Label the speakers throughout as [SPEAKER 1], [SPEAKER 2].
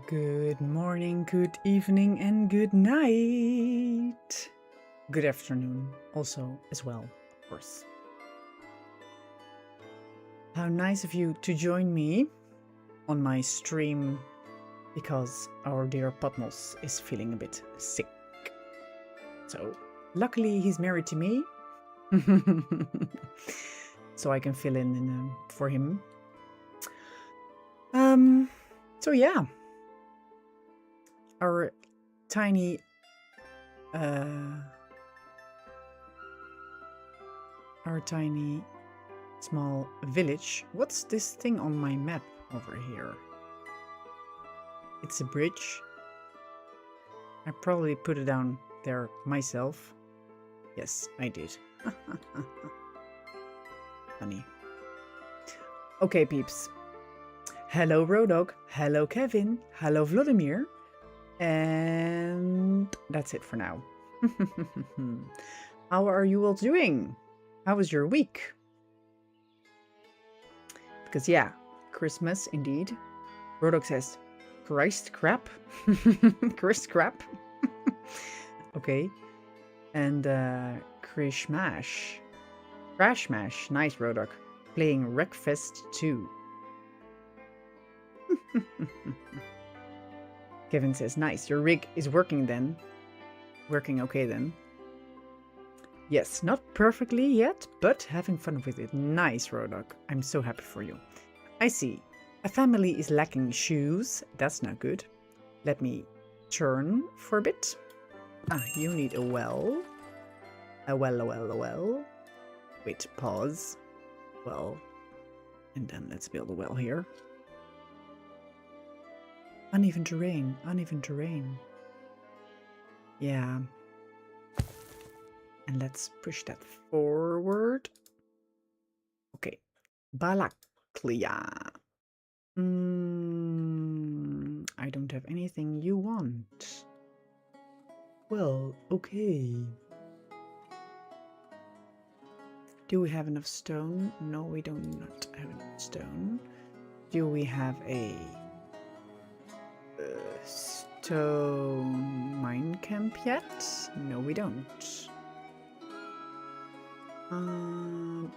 [SPEAKER 1] Good morning, good evening, and good night. Good afternoon, also, as well, of course. How nice of you to join me on my stream because our dear Patmos is feeling a bit sick. So, luckily, he's married to me, so I can fill in for him. So yeah. Our tiny small village. What's this thing on my map over here? It's a bridge. I probably put it down there myself. Yes, I did. Funny. Okay, peeps. Hello, Rodog. Hello, Kevin. Hello, Vladimir. And that's it for now. How are you all doing? How was your week? Because yeah, Christmas indeed. Rodok says, Christ crap. Christ crap. Okay. And Crash Mash. Crash Mash. Nice, Rodok. Playing Wreckfest 2. Kevin says, nice, your rig is working then. Working okay then. Yes, not perfectly yet, but having fun with it. Nice, Rodok. I'm so happy for you. I see. A family is lacking shoes. That's not good. Let me turn for a bit. Ah, you need a well. A well. Wait, pause. Well. And then let's build a well here. Uneven terrain. Yeah. And let's push that forward. Okay. Balaklia. I don't have anything you want. Well, okay. Do we have enough stone? No, we do not have enough stone. Do we have a stone mine camp yet? No, we don't.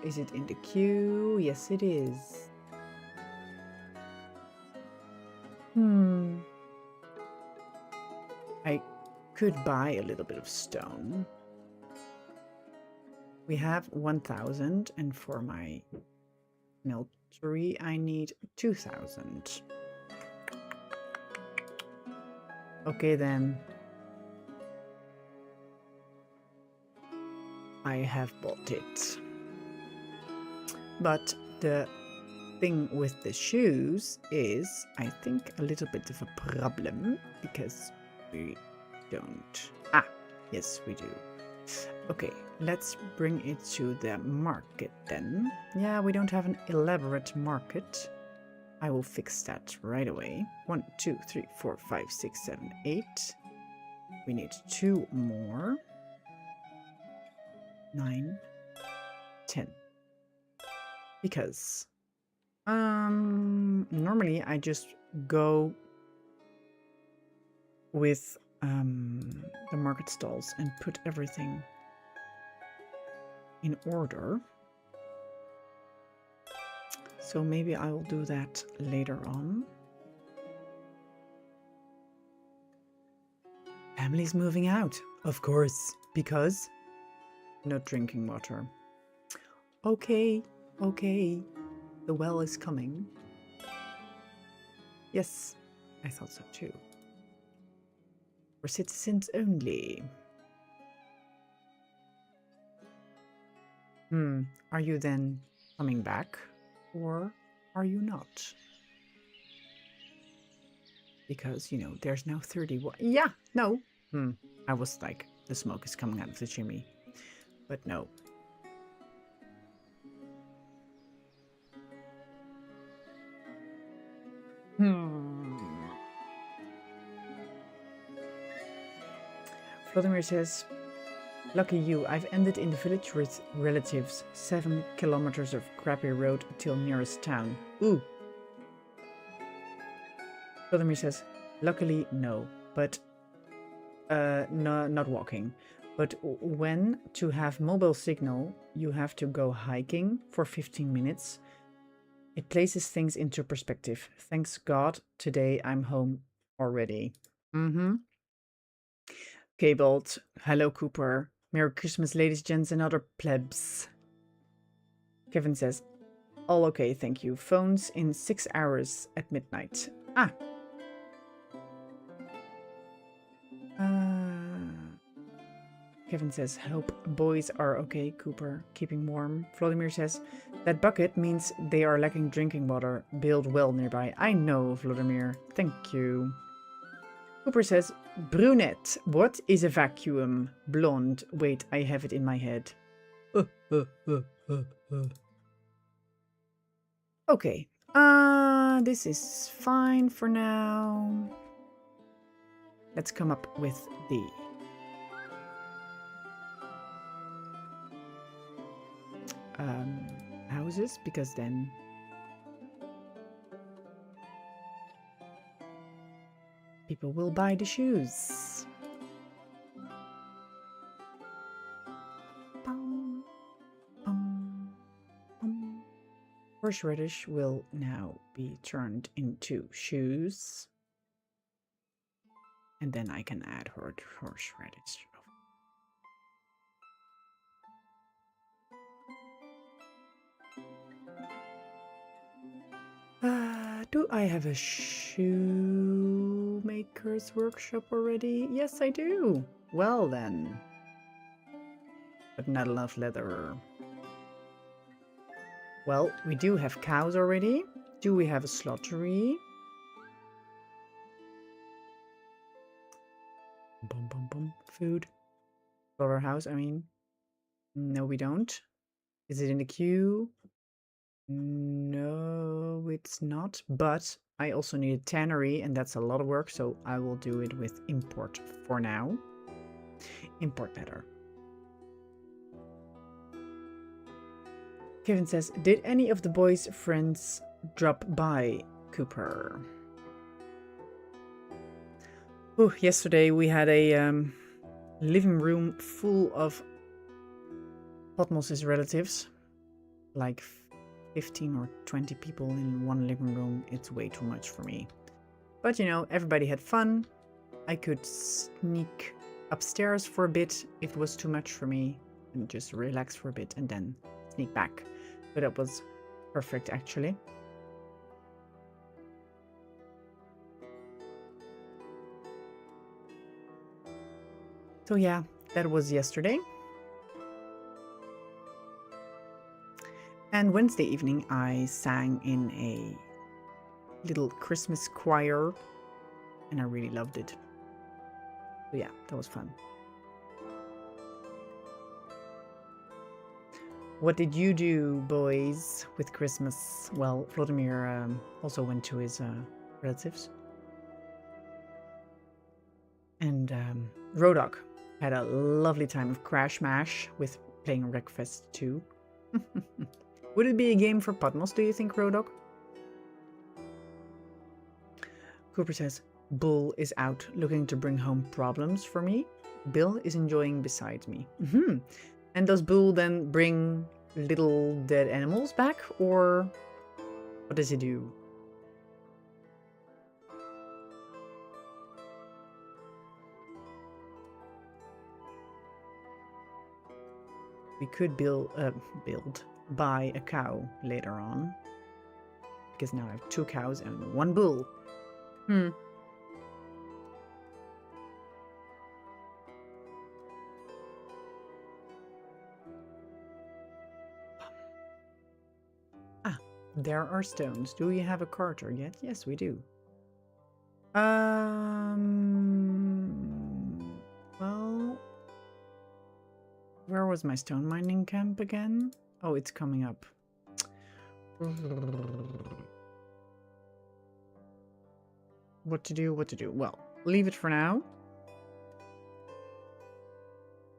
[SPEAKER 1] Is it in the queue? Yes, it is. I could buy a little bit of stone. We have 1,000, and for my smeltery, I need 2,000. Okay, then. I have bought it. But the thing with the shoes is, I think, a little bit of a problem because we don't. Ah, yes, we do. Okay, let's bring it to the market then. Yeah, we don't have an elaborate market. I will fix that right away. 1, 2, 3, 4, 5, 6, 7, 8. We need 2 more. 9, 10. Because normally I just go with the market stalls and put everything in order. So maybe I will do that later on. Family's moving out, of course, because no drinking water. Okay. The well is coming. Yes, I thought so too. For citizens only. Are you then coming back? Or are you not? Because, you know, there's now 31. Yeah, no. I was like, the smoke is coming out of the chimney. But no. Vladimir says, lucky you, I've ended in the village with relatives. 7 kilometers of crappy road till nearest town. Ooh. Vladimir says, Luckily, no. But no, not walking. But when to have mobile signal, you have to go hiking for 15 minutes. It places things into perspective. Thanks God, today I'm home already. Mm-hmm. Cabled. Hello, Cooper. Merry Christmas, ladies, gents, and other plebs. Kevin says, all okay, thank you. Phones in 6 hours at midnight. Ah. Kevin says, hope boys are okay, Cooper. Keeping warm. Vladimir says, that bucket means they are lacking drinking water. Build well nearby. I know, Vladimir. Thank you. Cooper says, brunette. What is a vacuum? Blonde. Wait, I have it in my head. Okay. This is fine for now. Let's come up with the houses, because then people will buy the shoes. Bum, bum, bum. Horseradish will now be turned into shoes. And then I can add horseradish. Do I have a shoemaker's workshop already? Yes, I do. Well then. But not enough leather. Well, we do have cows already. Do we have a slaughtery? Bum, bum, bum. Food. Slaughterhouse, I mean. No, we don't. Is it in the queue? No, it's not. But I also need a tannery, and that's a lot of work, so I will do it with import for now. Import better. Kevin says, did any of the boys' friends drop by, Cooper? Oh, yesterday we had a living room full of Patmos's relatives. Like 15 or 20 people in one living room. It's way too much for me. But you know, everybody had fun. I could sneak upstairs for a bit if it was too much for me and just relax for a bit and then sneak back. But that was perfect actually. So yeah, that was yesterday. And Wednesday evening I sang in a little Christmas choir and I really loved it. So yeah, that was fun. What did you do, boys, with Christmas? Well, Vladimir also went to his relatives. And Rodok had a lovely time of Crash Mash with playing Wreckfest 2. Would it be a game for Patmos, do you think, Rodok? Cooper says, Bull is out looking to bring home problems for me. Bill is enjoying beside me. And does Bull then bring little dead animals back, or what does he do? We could buy a cow later on, because now I have 2 cows and 1 bull. There are stones. Do we have a carter yet? Yes, we do. Well, where was my stone mining camp again? Oh, it's coming up. What to do? Well, leave it for now.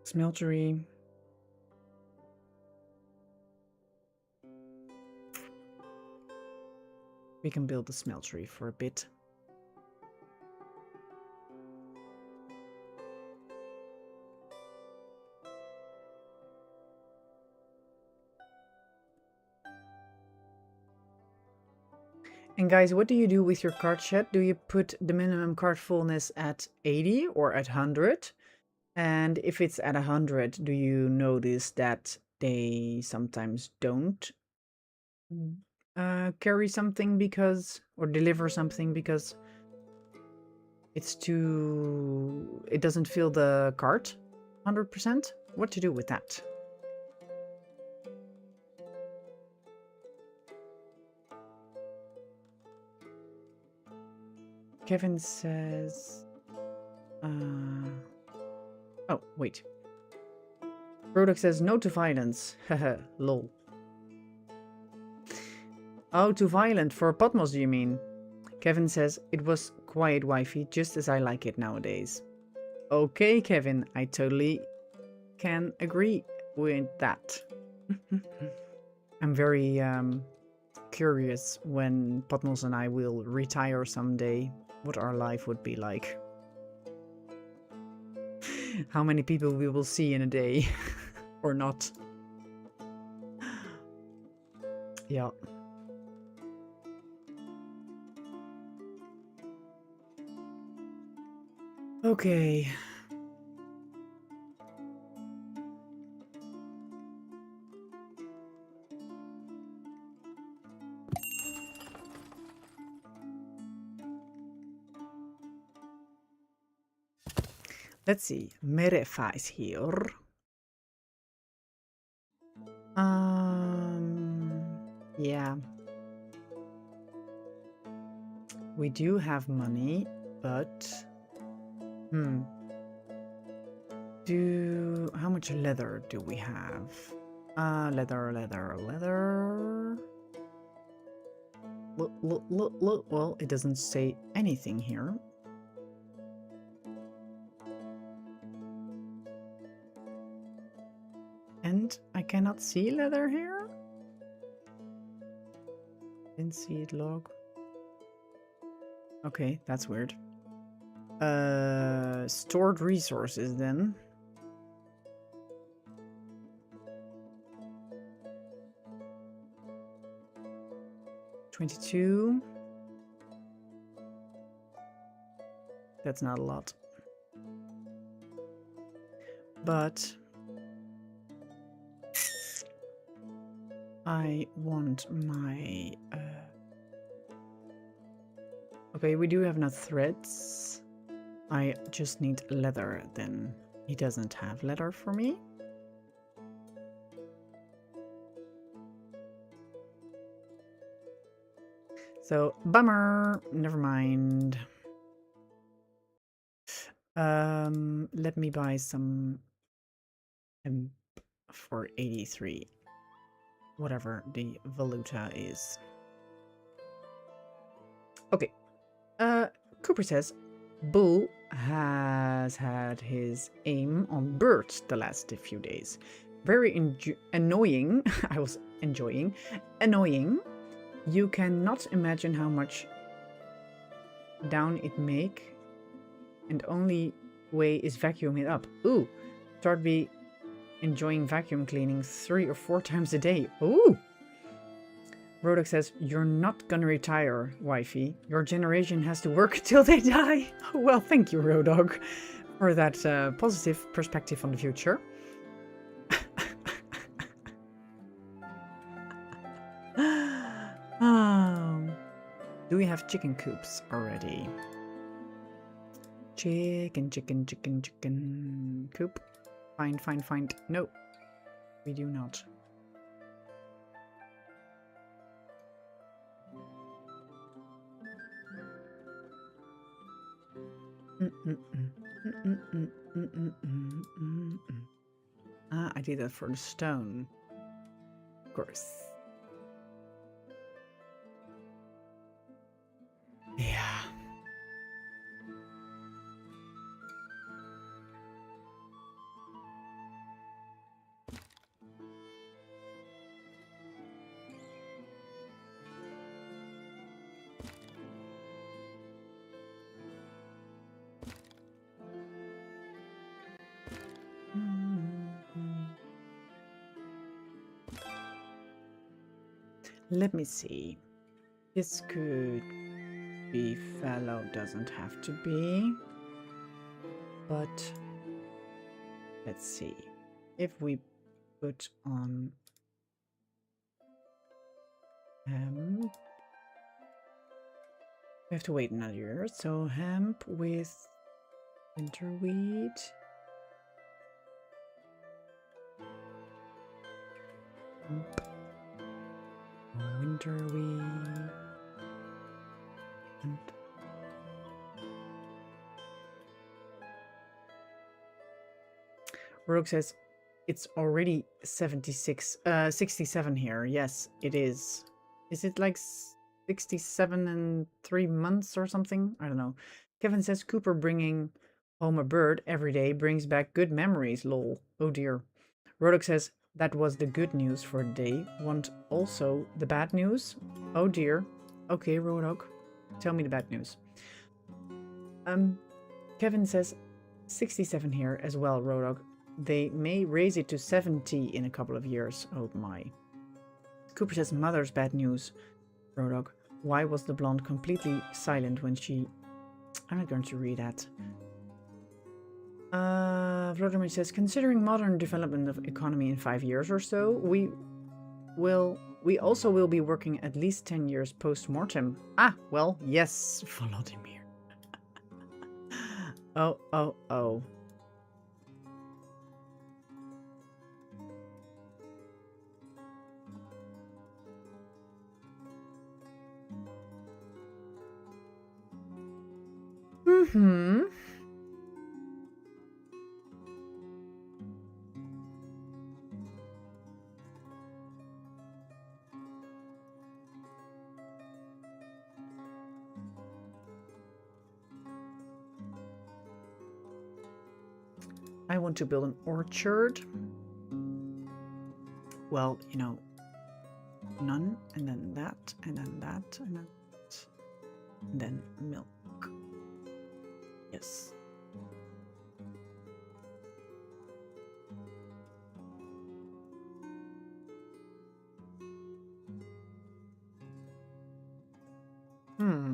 [SPEAKER 1] Smeltery. We can build the smeltery for a bit. And guys, what do you do with your card chat? Do you put the minimum card fullness at 80 or at 100? And if it's at 100, do you notice that they sometimes don't carry something because, or deliver something because it's too, it doesn't fill the cart 100%? What to do with that? Kevin says, oh, wait. Rodok says no to violence. Haha, lol. Oh, too violent for Patmos, do you mean? Kevin says, it was quiet, wifey, just as I like it nowadays. Okay, Kevin, I totally can agree with that. I'm very curious when Patmos and I will retire someday, what our life would be like. How many people we will see in a day, or not. Yeah. Okay. Let's see. Merefa is here. Yeah. We do have money, but how much leather do we have? Leather. Well, it doesn't say anything here. And I cannot see leather here. Didn't see it log. Okay, that's weird. Stored resources then. $22. That's not a lot. But I want my okay, we do have enough threads. I just need leather then. He doesn't have leather for me. So, bummer. Never mind. Let me buy some for 83. Whatever the valuta is. Okay. Cooper says, Bull has had his aim on birds the last few days. Very annoying. I was enjoying. Annoying. You cannot imagine how much down it make. And only way is vacuum it up. Ooh. Start be enjoying vacuum cleaning 3 or 4 times a day. Ooh. Rodok says, you're not gonna retire, wifey. Your generation has to work till they die. Well, thank you, Rodok, for that positive perspective on the future. Do we have chicken coops already? Chicken coop. Find. No, we do not. Ah, I did that for the stone. Of course. Yeah. Let me see. This could be fallow, doesn't have to be. But let's see. If we put on hemp, we have to wait another year. So hemp with winter wheat. Winter wheat. Hemp. Rogue says it's already 67 here. Yes, it is. Is it like 67 and 3 months or something? I don't know. Kevin says Cooper bringing home a bird every day brings back good memories, lol. Oh dear. Rodok says that was the good news for the day. Want also the bad news? Oh dear. Okay, Rodok. Tell me the bad news. Kevin says 67 here as well, Rodok. They may raise it to 70 in a couple of years. Oh my. Cooper says mother's bad news. Rodok. Why was the blonde completely silent when she... I'm not going to read that. Vladimir says, considering modern development of economy in 5 years or so, we also will be working at least 10 years post-mortem. Ah, well, yes, Volodymyr. Oh. Mm-hmm. I want to build an orchard. Well, you know, none, and then that, and then that, and then that, and then milk. Yes.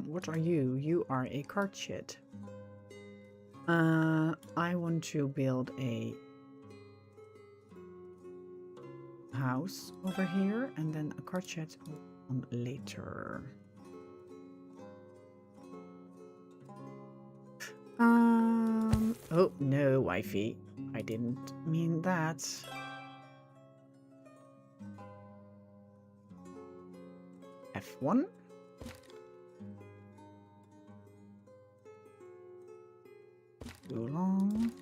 [SPEAKER 1] What are you? You are a cart shed. I want to build a house over here and then a cart shed later. Oh no, wifey. I didn't mean that. F1. Too long.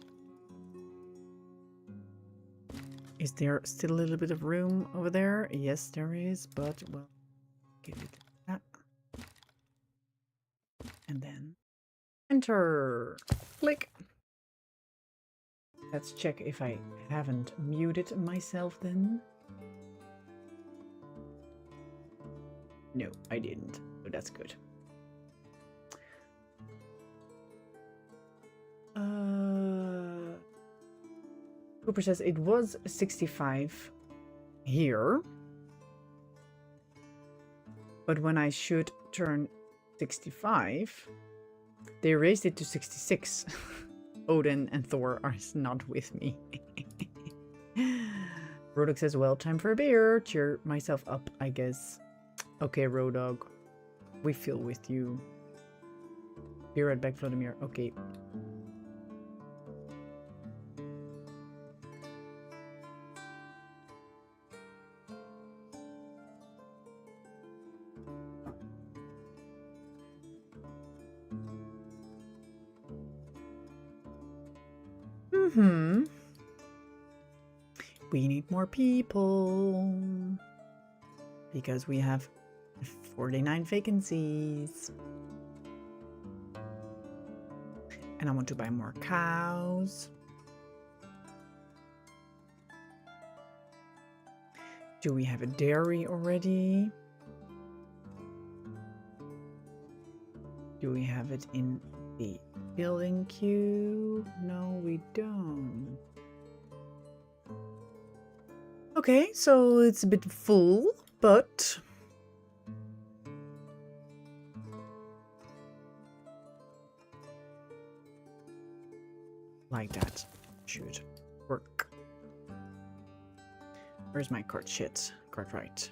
[SPEAKER 1] Is there still a little bit of room over there? Yes, there is, but we'll give it that. And then enter. Click. Let's check if I haven't muted myself then. No, I didn't. So that's good. Cooper says it was 65 here. But when I should turn 65, they raised it to 66. Odin and Thor are not with me. Rodog says, well, time for a beer. Cheer myself up, I guess. Okay, Rodog. We feel with you. Be right back, Vladimir. Okay. We need more people because we have 49 vacancies. And I want to buy more cows. Do we have a dairy already? Do we have it in the building queue? No, we don't. Okay, so it's a bit full, but like that should work. Where's my card? Shit. Card right.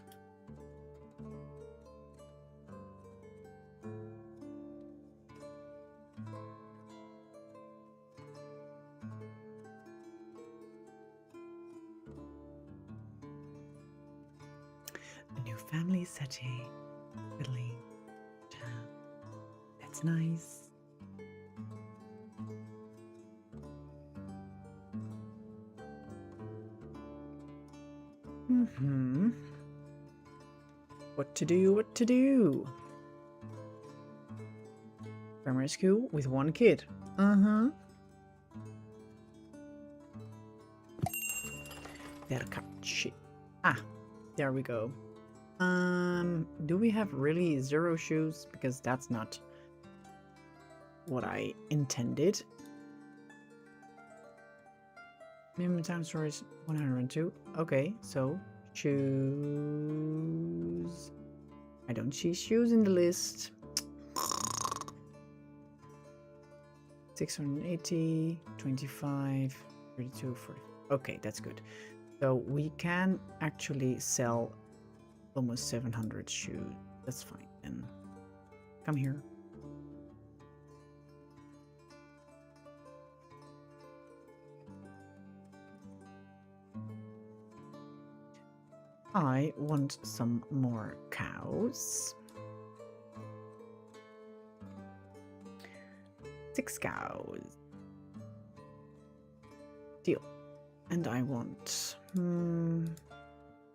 [SPEAKER 1] A new family setting. Italy. That's nice. What to do, what to do? Primary school with one kid. Derkachi. Ah, there we go. Do we have really 0 shoes? Because that's not what I intended. Minimum time storage 102. Okay, so shoes. I don't see shoes in the list. 680, 25, 32, 40. Okay, that's good. So we can actually sell almost 700 shoes. That's fine. And come here. I want some more cows. 6 cows. Deal. And I want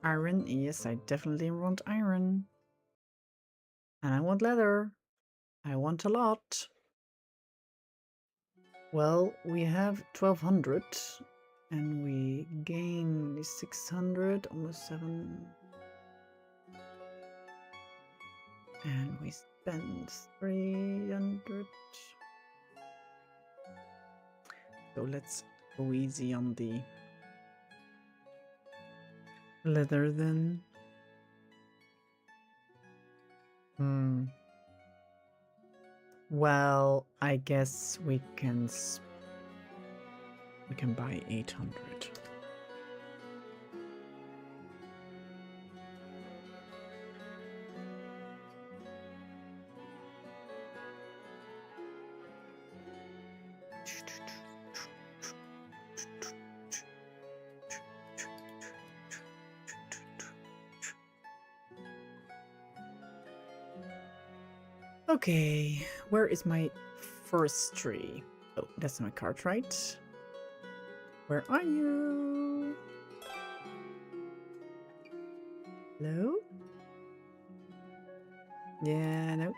[SPEAKER 1] iron. Yes, I definitely want iron. And I want leather. I want a lot. Well, we have 1200 and we gain 600, almost 7. And we spend 300. So let's go easy on the leather then. Well, I guess we can buy 800. Okay, where is my first tree? Oh, that's my card, right? Where are you? Hello? Yeah, no.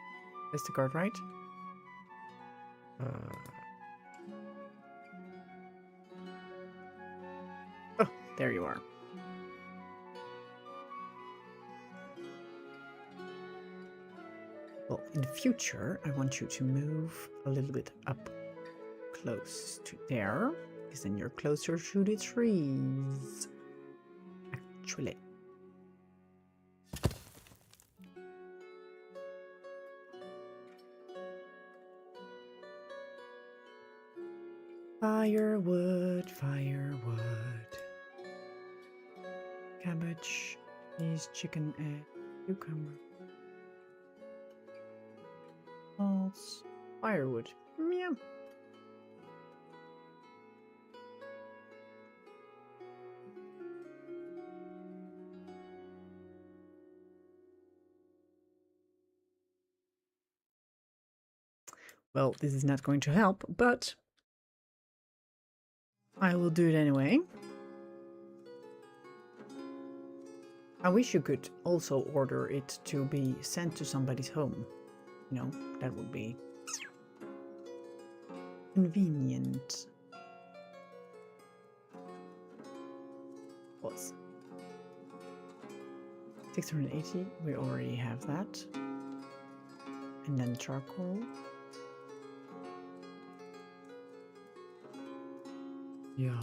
[SPEAKER 1] That's the card, right? Oh, there you are. Well, in the future, I want you to move a little bit up close to there, because then you're closer to the trees. Actually. Firewood, firewood. Cabbage, cheese, chicken, egg, cucumber. Malts, firewood. Meow. Well, this is not going to help, but I will do it anyway. I wish you could also order it to be sent to somebody's home. You know, that would be convenient. What's 680? We already have that. And then charcoal. Yeah.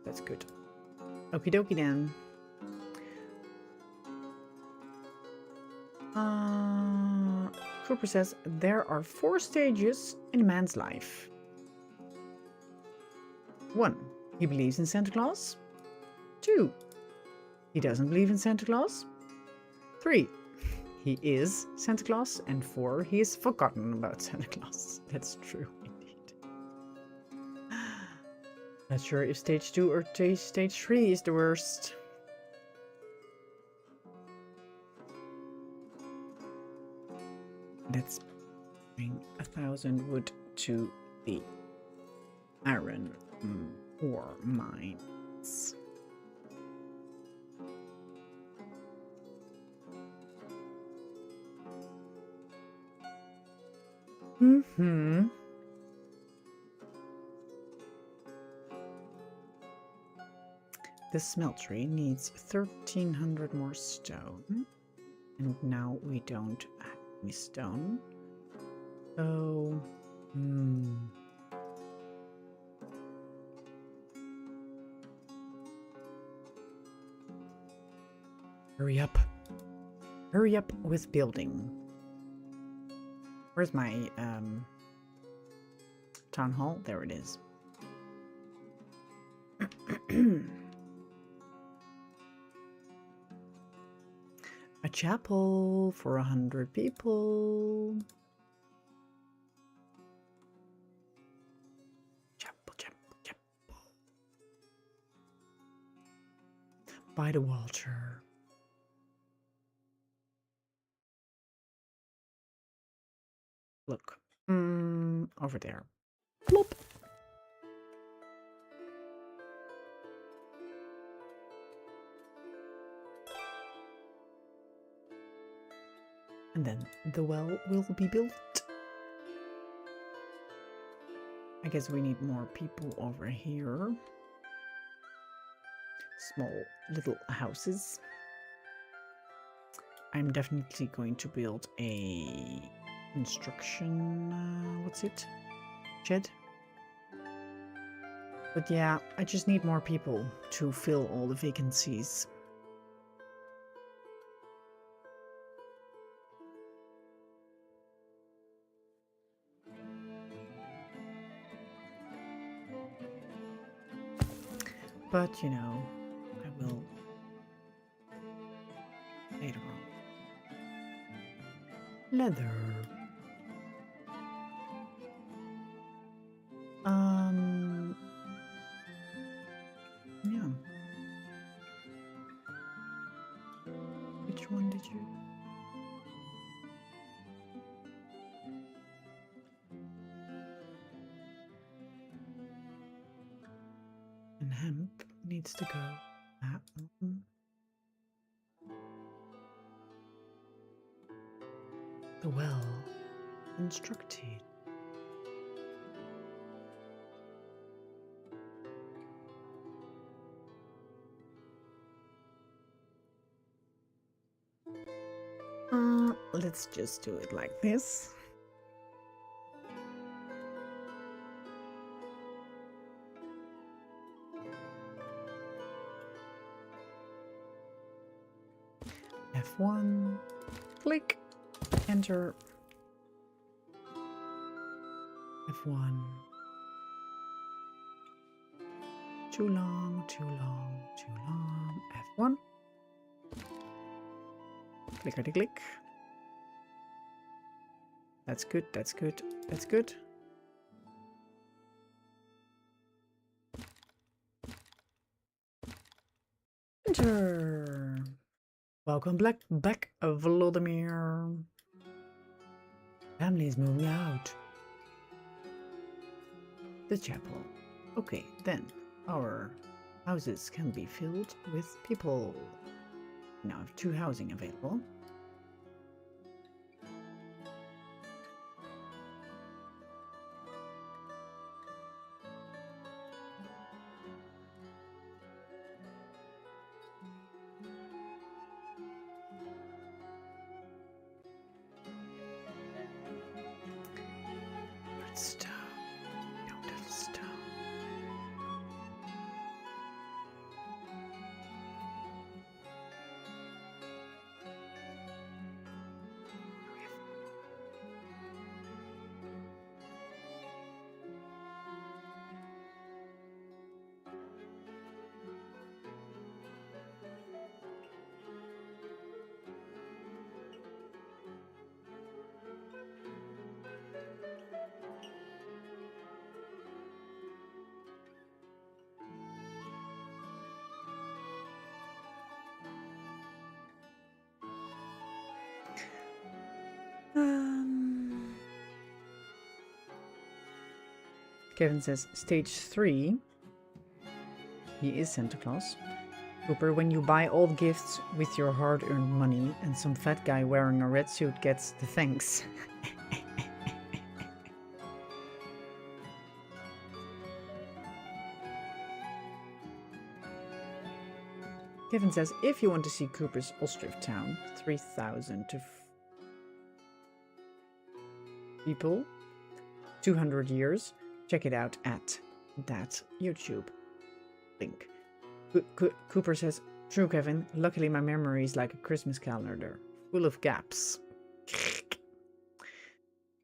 [SPEAKER 1] That's good. Okie dokie then. Cooper says there are 4 stages in a man's life. 1. He believes in Santa Claus. 2. He doesn't believe in Santa Claus. 3. He is Santa Claus. And 4. He has forgotten about Santa Claus. That's true, indeed. Not sure if stage 2 or stage 3 is the worst. Let's bring 1,000 wood to the iron ore mines. The smeltery needs 1,300 more stone. And now we don't have any stone. So, hurry up. Hurry up with building. Where's my town hall? There it is. A chapel for 100 people. Chapel. By the water. Look. Over there. Plop. And then the well will be built. I guess we need more people over here. Small little houses. I'm definitely going to build a construction, what's it? Shed? But yeah, I just need more people to fill all the vacancies. But, you know, I will later on. Leather. Yeah. Which one did you? And hemp needs to go that one. The well constructed. Let's just do it like this. F1, click, enter. F1. Too long. F1. Clickety-click. That's good. Enter. Welcome back, Vladimir. Family is moving out. The chapel. Okay, then our houses can be filled with people. Now I have 2 housing available. Stone. Don't have stone. Kevin says, stage 3. He is Santa Claus. Cooper, when you buy all gifts with your hard-earned money and some fat guy wearing a red suit gets the thanks. Kevin says, if you want to see Cooper's Ostriv town, 3,000 to people, 200 years, check it out at that YouTube link. Cooper says, true, Kevin. Luckily, my memory is like a Christmas calendar, full of gaps.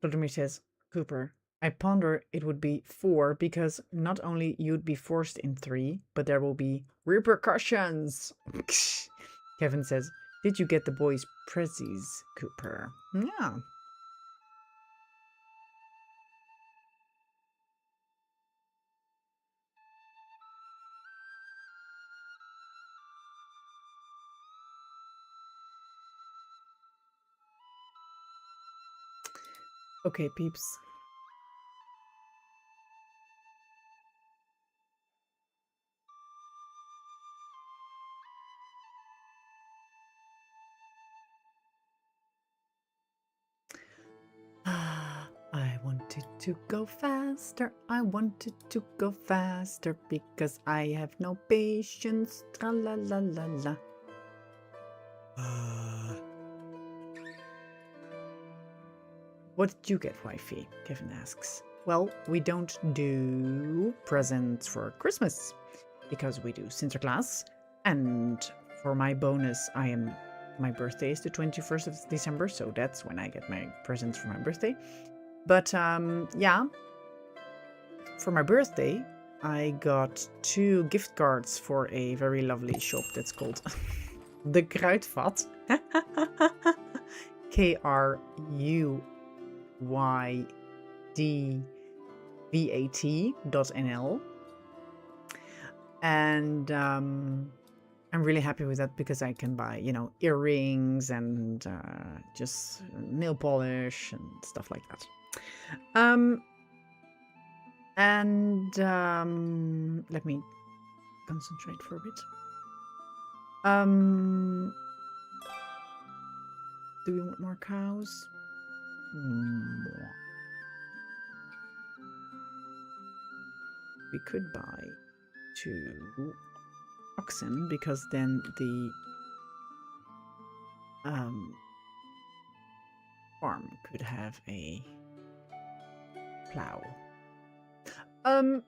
[SPEAKER 1] Vladimir says, Cooper, I ponder it would be 4 because not only you'd be forced in 3, but there will be repercussions. Kevin says, did you get the boys' prezzies, Cooper? Yeah. Okay, peeps. I wanted to go faster. I wanted to go faster because I have no patience. Tra la la la la. What did you get, Wifey? Kevin asks. Well, we don't do presents for Christmas because we do Sinterklaas. And for my bonus, my birthday is the 21st of December, so that's when I get my presents for my birthday. But yeah, for my birthday, I got 2 gift cards for a very lovely shop that's called The Kruidvat. KRUYDVAT.nl. And I'm really happy with that because I can buy, you know, earrings and just nail polish and stuff like that. Let me concentrate for a bit. Do we want more cows? More. We could buy 2 oxen because then the farm could have a plow. A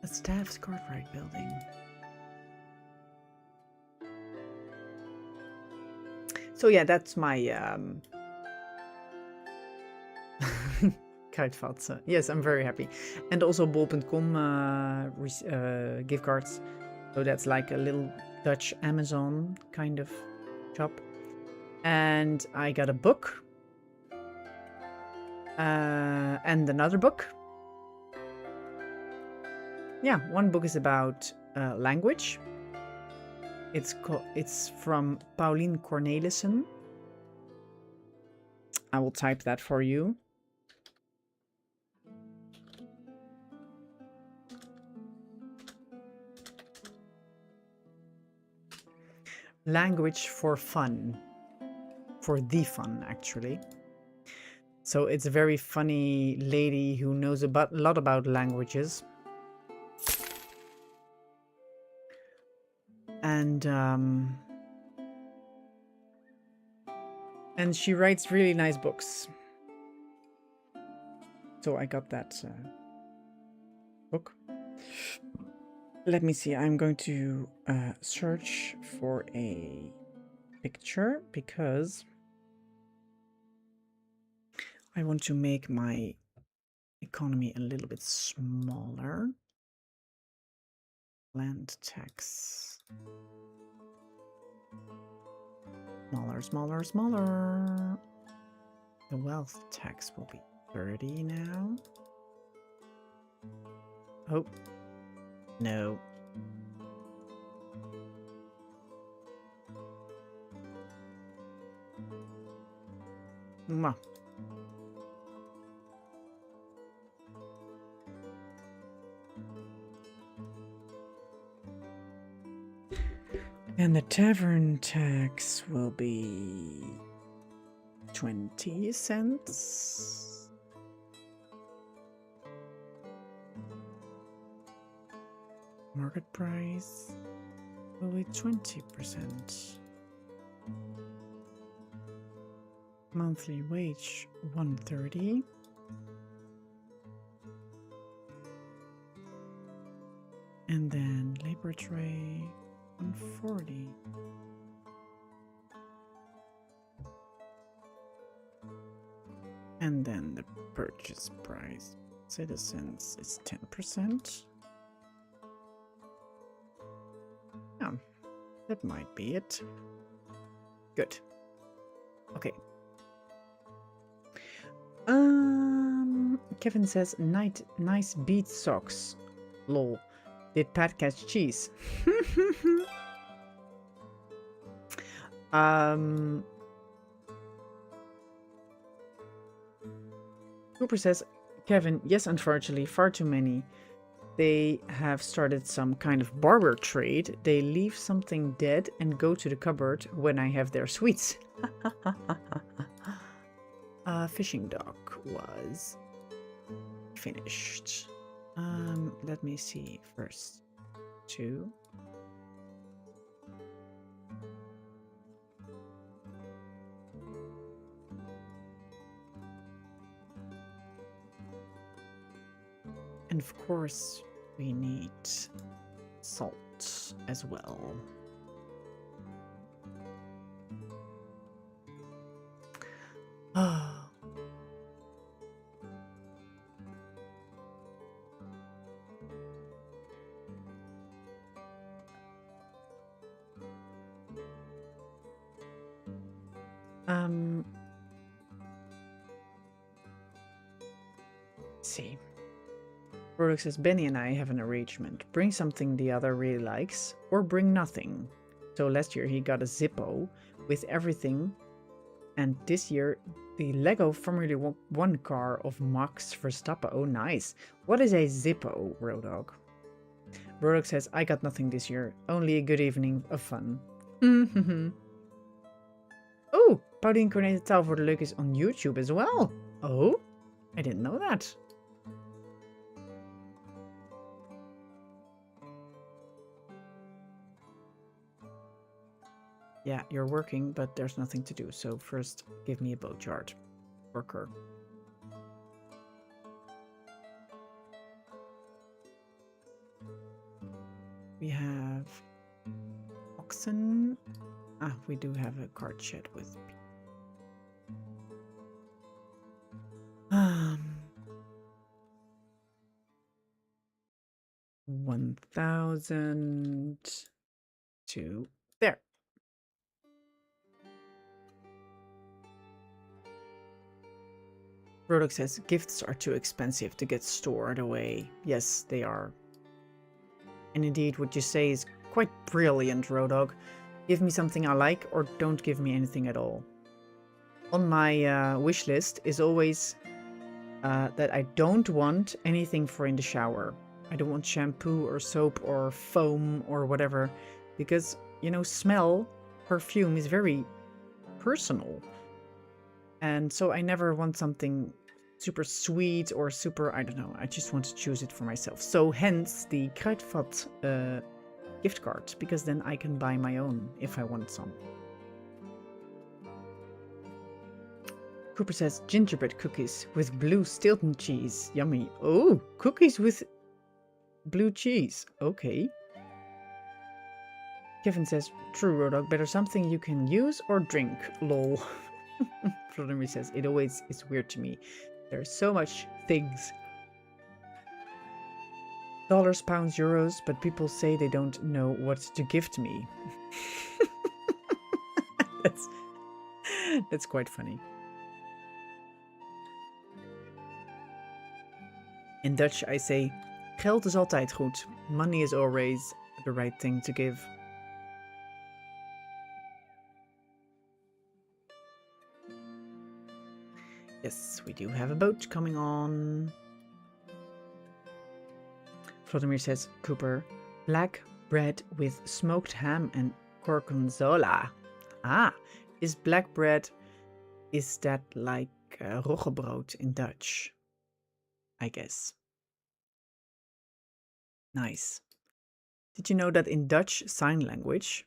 [SPEAKER 1] staff's Cartwright building. So yeah, that's my Kruidvat. Yes, I'm very happy. And also bol.com gift cards. So that's like a little Dutch Amazon kind of shop. And I got a book. And another book. Yeah, one book is about language. It's from Pauline Cornelissen. I will type that for you. Language for fun. For the fun, actually. So it's a very funny lady who knows a lot about languages. And she writes really nice books. So I got that book. Let me see. I'm going to search for a picture because I want to make my economy a little bit smaller. Land tax. Smaller, smaller, smaller. The wealth tax will be 30 now. Oh, no. Mwah. And the tavern tax will be 20 cents. Market price will be 20%. Monthly wage 130. And then labor tray 140. And then the purchase price citizens is 10%. Yeah, that might be it. Good. Okay. Kevin says, nice bead socks. Lol. Did Pat catch cheese? Cooper says, Kevin, yes, unfortunately, far too many. They have started some kind of barber trade. They leave something dead and go to the cupboard when I have their sweets. Fishing dock was finished. Let me see first. 2. And of course, we need salt as well. Let's see. Rodok says, Benny and I have an arrangement. Bring something the other really likes, or bring nothing. So last year he got a Zippo with everything, and this year the Lego Formula 1 car of Max Verstappen. Oh, nice. What is a Zippo, Rodok? Rodok says, I got nothing this year. Only a good evening of fun. Oh, Paulien Cornelia Taal voor de Leuk is on YouTube as well. Oh, I didn't know that. Yeah, you're working, but there's nothing to do. So first, give me a bow chart. Worker. We have oxen. Ah, we do have a cart shed with 1,000 to there. Rodok says gifts are too expensive to get stored away. Yes, they are. And indeed, what you say is quite brilliant, Rodok. Give me something I like, or don't give me anything at all. On my wish list is always that I don't want anything for in the shower. I don't want shampoo or soap or foam or whatever, because, you know, smell, perfume is very personal. And so I never want something super sweet or super, I don't know, I just want to choose it for myself. So hence the Kruidvat gift card, because then I can buy my own if I want some. Cooper says gingerbread cookies with blue Stilton cheese. Yummy. Oh, cookies with blue cheese. Okay. Kevin says, true, Rodok, better something you can use or drink. Lol. Vladimir says, it always is weird to me. There's so much things. Dollars, pounds, euros, but people say they don't know what to gift me. That's quite funny. In Dutch I say, geld is altijd goed. Money is always the right thing to give. Yes, we do have a boat coming on. Vladimir says, Cooper, black bread with smoked ham and Gorgonzola. Ah, is black bread, is that like roggebrood in Dutch? I guess. Nice. Did you know that in Dutch Sign Language,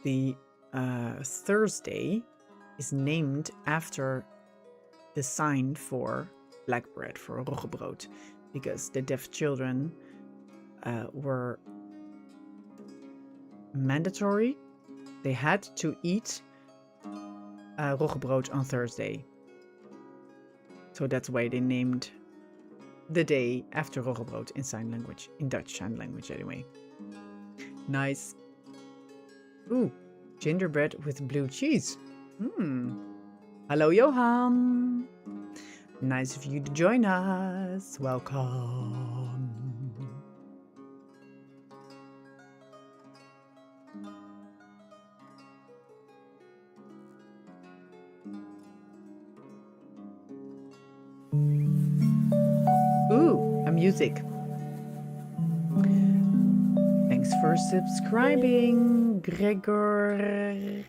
[SPEAKER 1] the Thursday is named after the sign for black bread, for roggebrood, because the deaf children were mandatory. They had to eat roggebrood on Thursday. So that's why they named the day after roggebrood in sign language, in Dutch sign language anyway. Nice. Ooh, gingerbread with blue cheese. Hello, Johan. Nice of you to join us. Welcome. Ooh, a music. Thanks for subscribing, Gregor.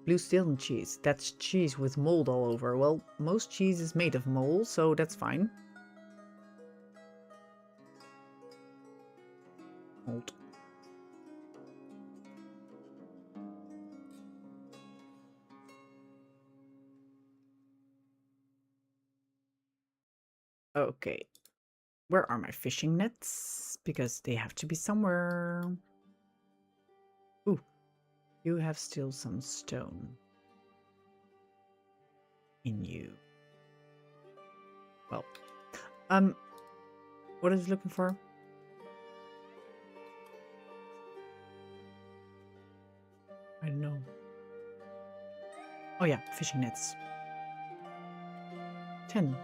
[SPEAKER 1] Blue Stilton cheese. That's cheese with mold all over. Well, most cheese is made of mold, so that's fine. Mold. Okay. Where are my fishing nets? Because they have to be somewhere. Ooh, you have still some stone in you. Well, what is it looking for? I don't know. Oh yeah, fishing nets. 10.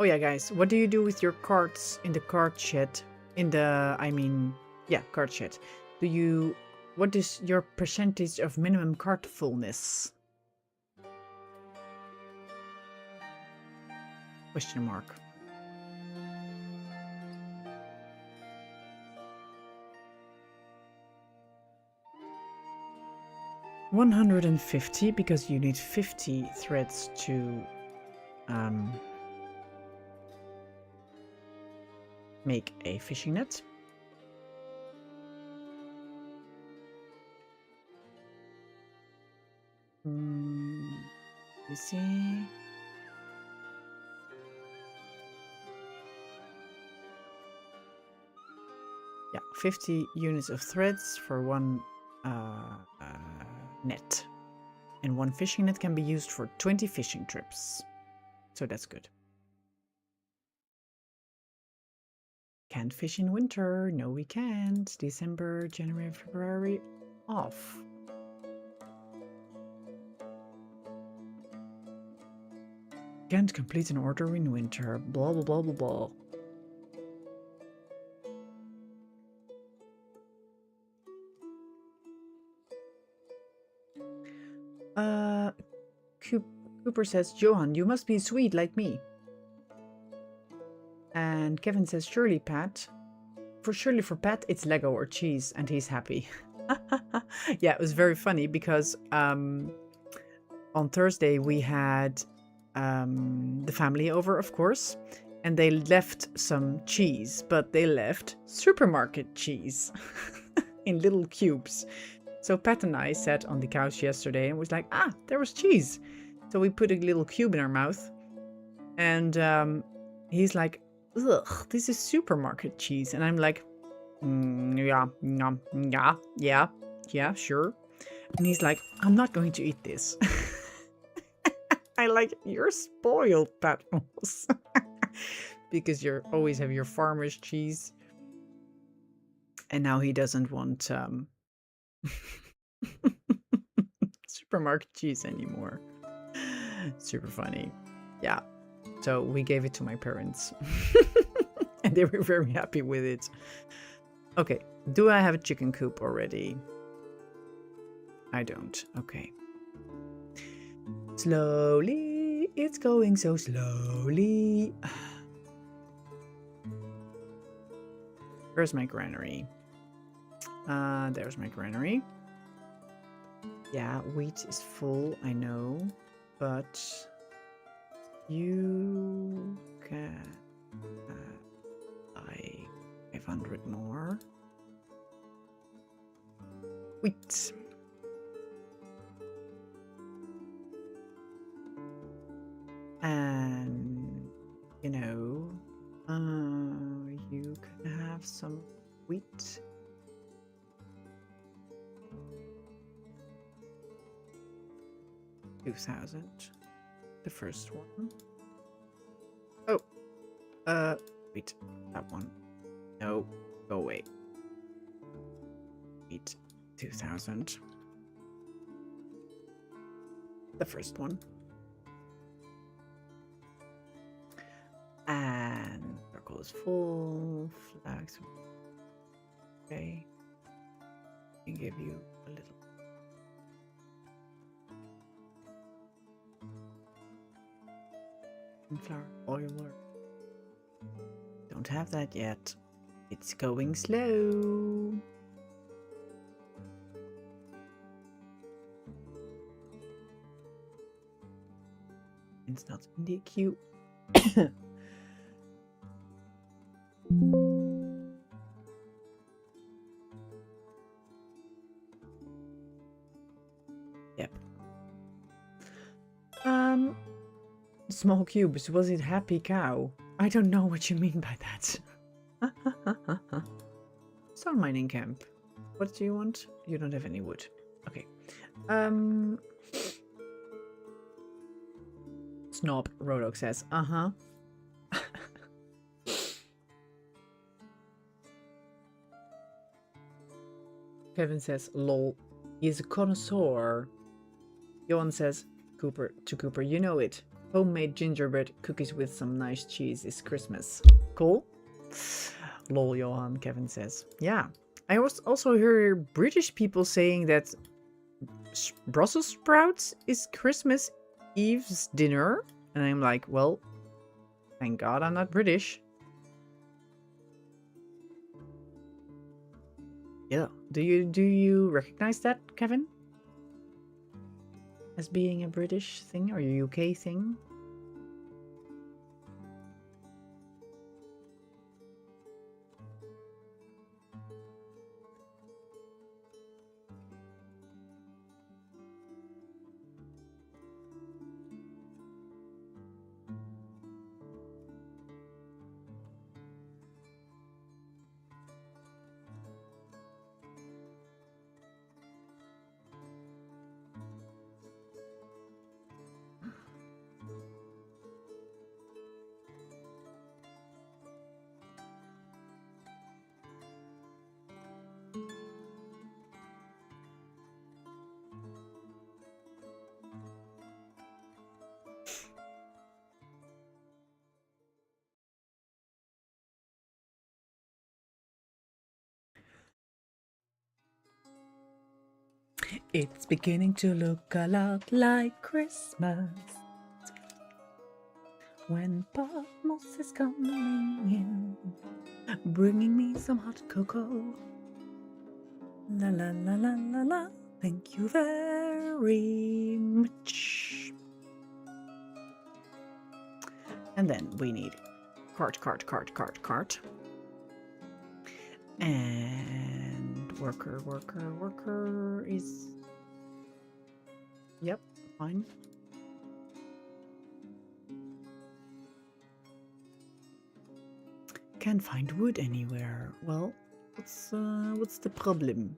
[SPEAKER 1] Oh yeah, guys, what do you do with your cards in the card shed? In the, card shed. What is your percentage of minimum card fullness? Question mark. $150, because you need 50 threads to make a fishing net. You see. Yeah, 50 units of threads for one net. And one fishing net can be used for 20 fishing trips. So that's good. Can't fish in winter. No, we can't. December, January, February, off. Can't complete an order in winter. Blah, blah, blah, blah, blah. Cooper says, Johan, you must be sweet like me. And Kevin says, surely, Pat. Surely for Pat, it's Lego or cheese, and he's happy. Yeah, it was very funny because on Thursday we had the family over, of course, and they left some cheese, but they left supermarket cheese in little cubes. So Pat and I sat on the couch yesterday and was like, there was cheese. So we put a little cube in our mouth, and he's like, ugh, this is supermarket cheese. And I'm like, yeah, sure. And he's like, I'm not going to eat this. I like, you're spoiled, Patmos. Because you always have your farmer's cheese. And now he doesn't want supermarket cheese anymore. Super funny. Yeah. So we gave it to my parents. And they were very happy with it. Okay. Do I have a chicken coop already? I don't. Okay. Slowly It's going so slowly. Where's my granary? There's my granary. Yeah, wheat is full, I know. But you can buy 500 more. Wheat. And, you know, you can have some wheat. $2,000. The first one. Oh, wait, that one. No, go away. Wait, 2,000. The first one. And circle is full. Flags. Okay. I can give you a little. Sunflower oil. Don't have that yet. It's going slow. It's not in the queue. Yep. Small cubes, was it happy cow? I don't know what you mean by that. Stone mining camp. What do you want? You don't have any wood. Okay. Snob, Rodok says, uh-huh. Kevin says, lol, he's a connoisseur. Johan says, Cooper, you know it. Homemade gingerbread cookies with some nice cheese is Christmas. Cool? Lol, Johan, Kevin says. Yeah. I also hear British people saying that Brussels sprouts is Christmas Eve's dinner. And I'm like, well, thank God I'm not British. Yeah. Do you recognize that, Kevin? As being a British thing or a UK thing? It's beginning to look a lot like Christmas when Patmos is coming in, bringing me some hot cocoa. La la la la la la. Thank you very much. And then we need cart. And worker is... Yep, fine. Can't find wood anywhere. Well, what's the problem?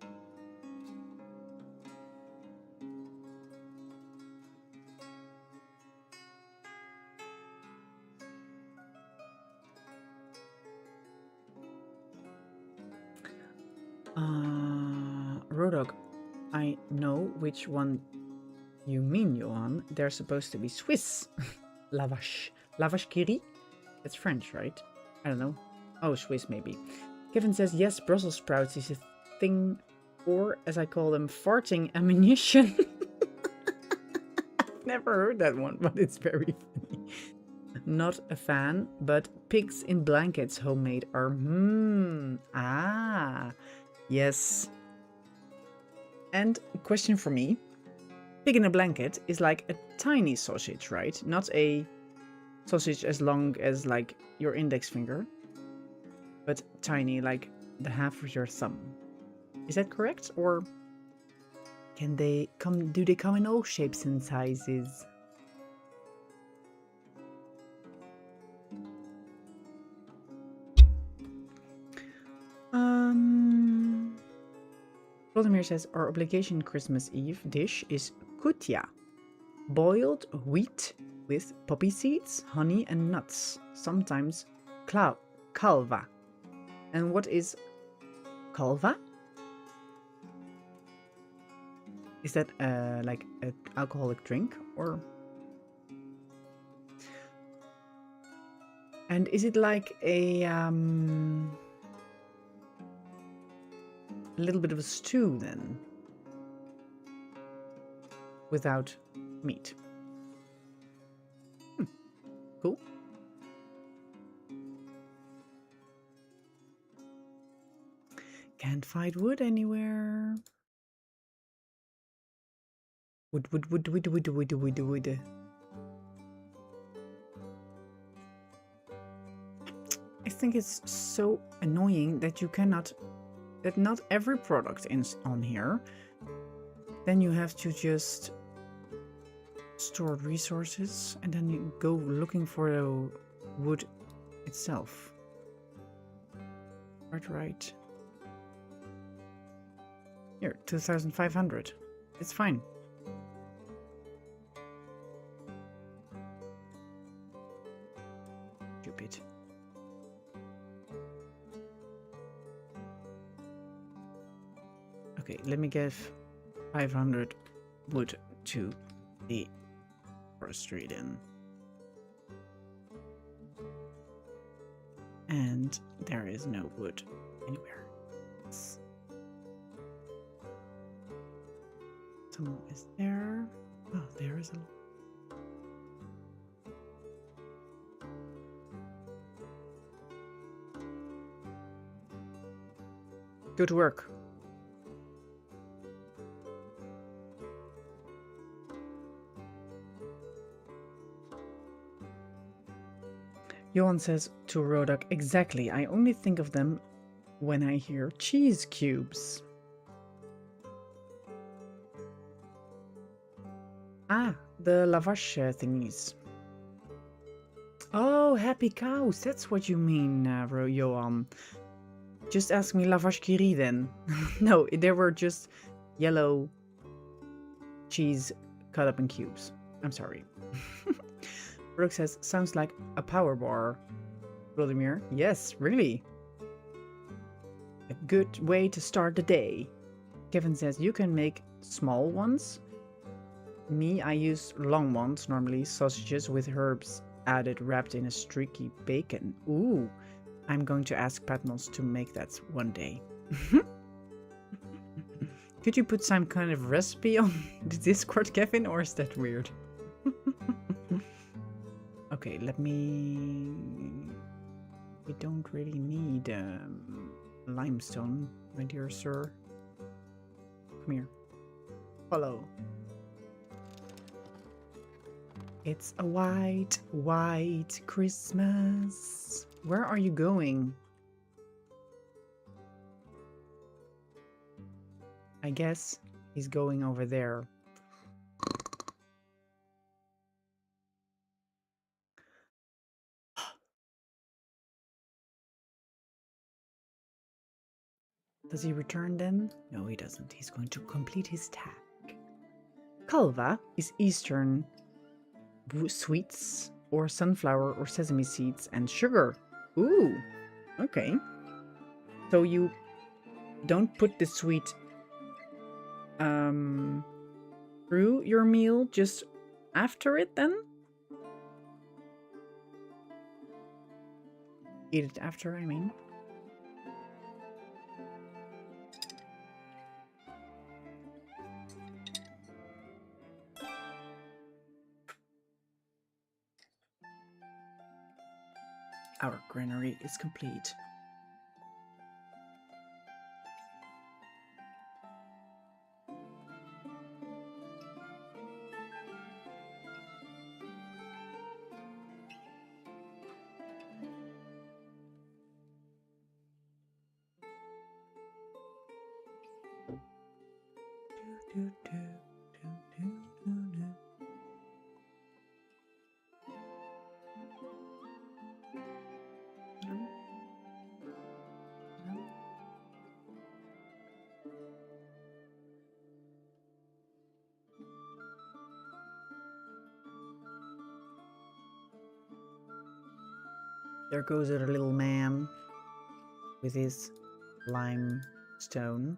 [SPEAKER 1] Rodok, I know which one you mean, Johan. They're supposed to be Swiss. Lavash Kiri? That's French, right? I don't know. Oh, Swiss maybe. Kevin says, yes, Brussels sprouts is a thing, or as I call them, farting ammunition. Never heard that one, but it's very funny. Not a fan, but pigs in blankets homemade are yes. And question for me. Pig in a blanket is like a tiny sausage, right? Not a sausage as long as like your index finger, but tiny like the half of your thumb. Is that correct? Or can they come, do they come in all shapes and sizes? Vladimir says our obligation Christmas Eve dish is kutia, boiled wheat with poppy seeds, honey and nuts, sometimes kalva. And what is kalva? Is that like an alcoholic drink or? And is it like a little bit of a stew then? Without meat. Cool. Can't find wood anywhere. Wood. I think it's so annoying that you cannot, that not every product is on here. Then you have to just store resources and then you go looking for the wood itself. Right. Here, 2,500. It's fine. Stupid. Okay, let me give 500 wood to the forestry then. And there is no wood anywhere. Some is there. Oh, there is a... Go to work. Johan says to Rodak, exactly, I only think of them when I hear cheese cubes. Ah, the lavash thingies. Oh, happy cows, that's what you mean, Johan. Just ask me lavash kiri then. No, they were just yellow cheese cut up in cubes. I'm sorry. Brooke says, sounds like a power bar. Vladimir, yes, really. A good way to start the day. Kevin says, you can make small ones. Me, I use long ones, normally sausages with herbs added, wrapped in a streaky bacon. Ooh, I'm going to ask Patmos to make that one day. Could you put some kind of recipe on the Discord, Kevin, or is that weird? Okay, let me... We don't really need limestone, my dear sir. Come here. Follow. It's a white, white Christmas. Where are you going? I guess he's going over there. Does he return then? No, he doesn't. He's going to complete his task. Kalva is Eastern sweets or sunflower or sesame seeds and sugar. Ooh, okay. So you don't put the sweet through your meal, just after it then? Eat it after, I mean. Our granary is complete. There goes our little man with his limestone.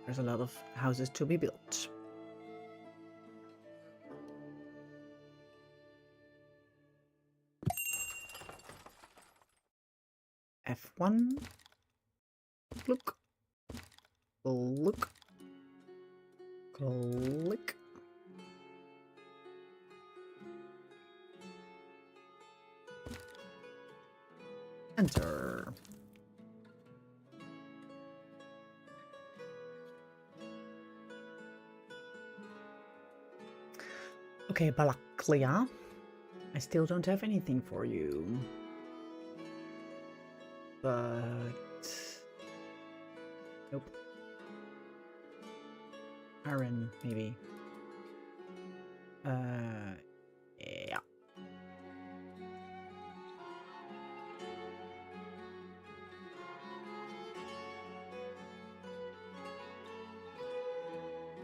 [SPEAKER 1] There's a lot of houses to be built. F1. Look. Look. Click. Enter. Okay, Balaklia. I still don't have anything for you. But... nope. Iron, maybe. Yeah.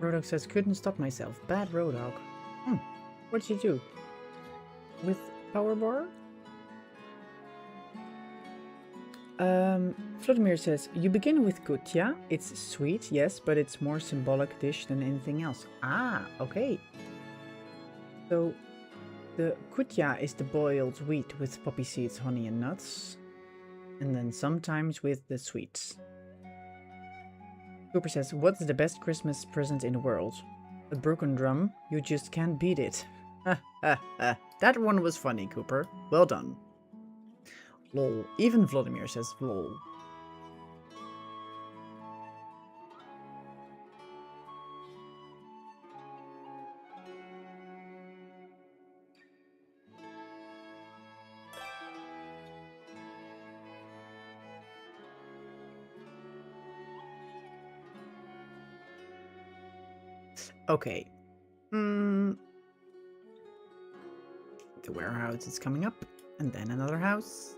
[SPEAKER 1] Rodog says, couldn't stop myself. Bad Rodog. What'd you do? With power bar? Vladimir says, you begin with kutya. It's sweet, yes, but it's more symbolic dish than anything else. Ah, okay. So, the kutya is the boiled wheat with poppy seeds, honey and nuts. And then sometimes with the sweets. Cooper says, what's the best Christmas present in the world? A broken drum? You just can't beat it. That one was funny, Cooper. Well done. Lol. Even Vladimir says lol. Okay. The warehouse is coming up, and then another house.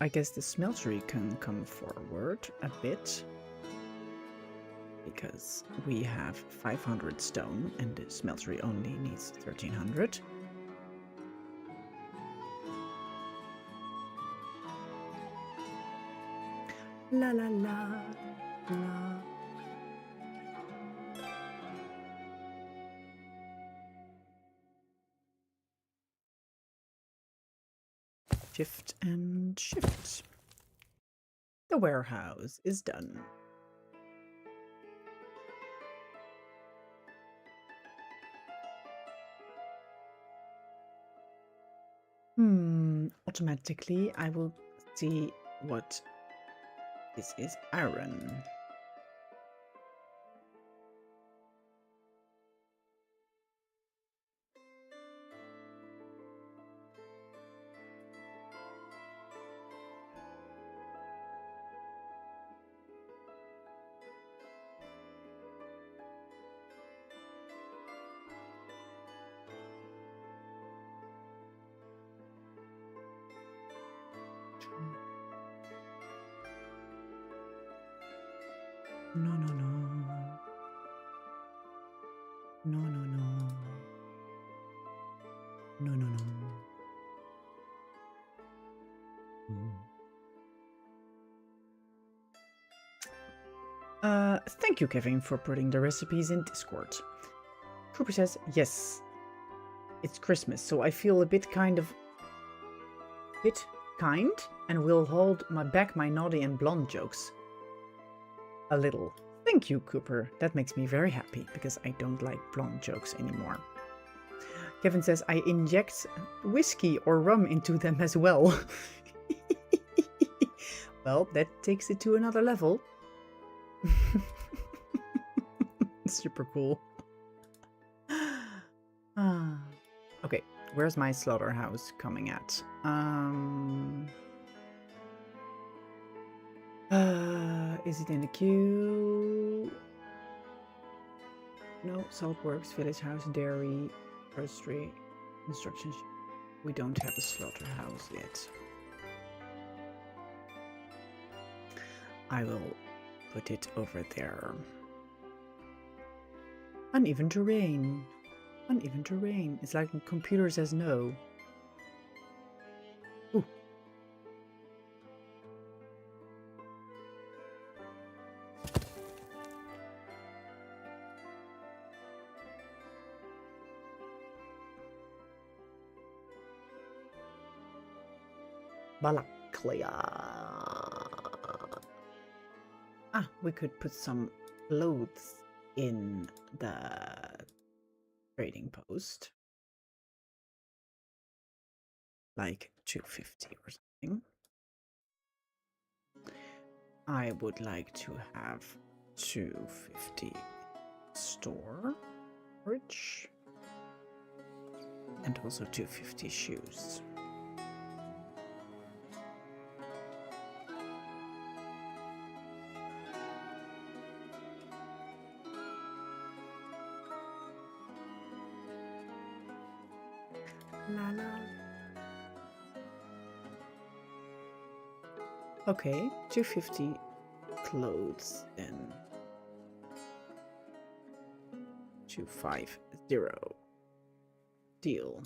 [SPEAKER 1] I guess the smeltery can come forward a bit. Because we have 500 stone, and the smeltery only needs 1300. La la la la. Shift and shift. The warehouse is done. Automatically I will see what this is. Iron. No, no, no. No, no, no. No, no, no. Thank you, Kevin, for putting the recipes in Discord. Cooper says, yes, it's Christmas, so I feel a bit kind, and will hold back my naughty and blonde jokes. A little. Thank you, Cooper. That makes me very happy, because I don't like blonde jokes anymore. Kevin says, I inject whiskey or rum into them as well. Well, that takes it to another level. Super cool. Okay, where's my slaughterhouse coming at? Is it in the queue? No, Saltworks, Village House, Dairy, Roastery, Instructions. We don't have a slaughterhouse yet. I will put it over there. Uneven terrain. Uneven terrain. It's like the computer says no. Ooh. Balaklia. Ah, we could put some clothes in the trading post. Like 250 or something. I would like to have 250 storage. And also 250 shoes. La la. Okay, 250 clothes then. 250. Deal.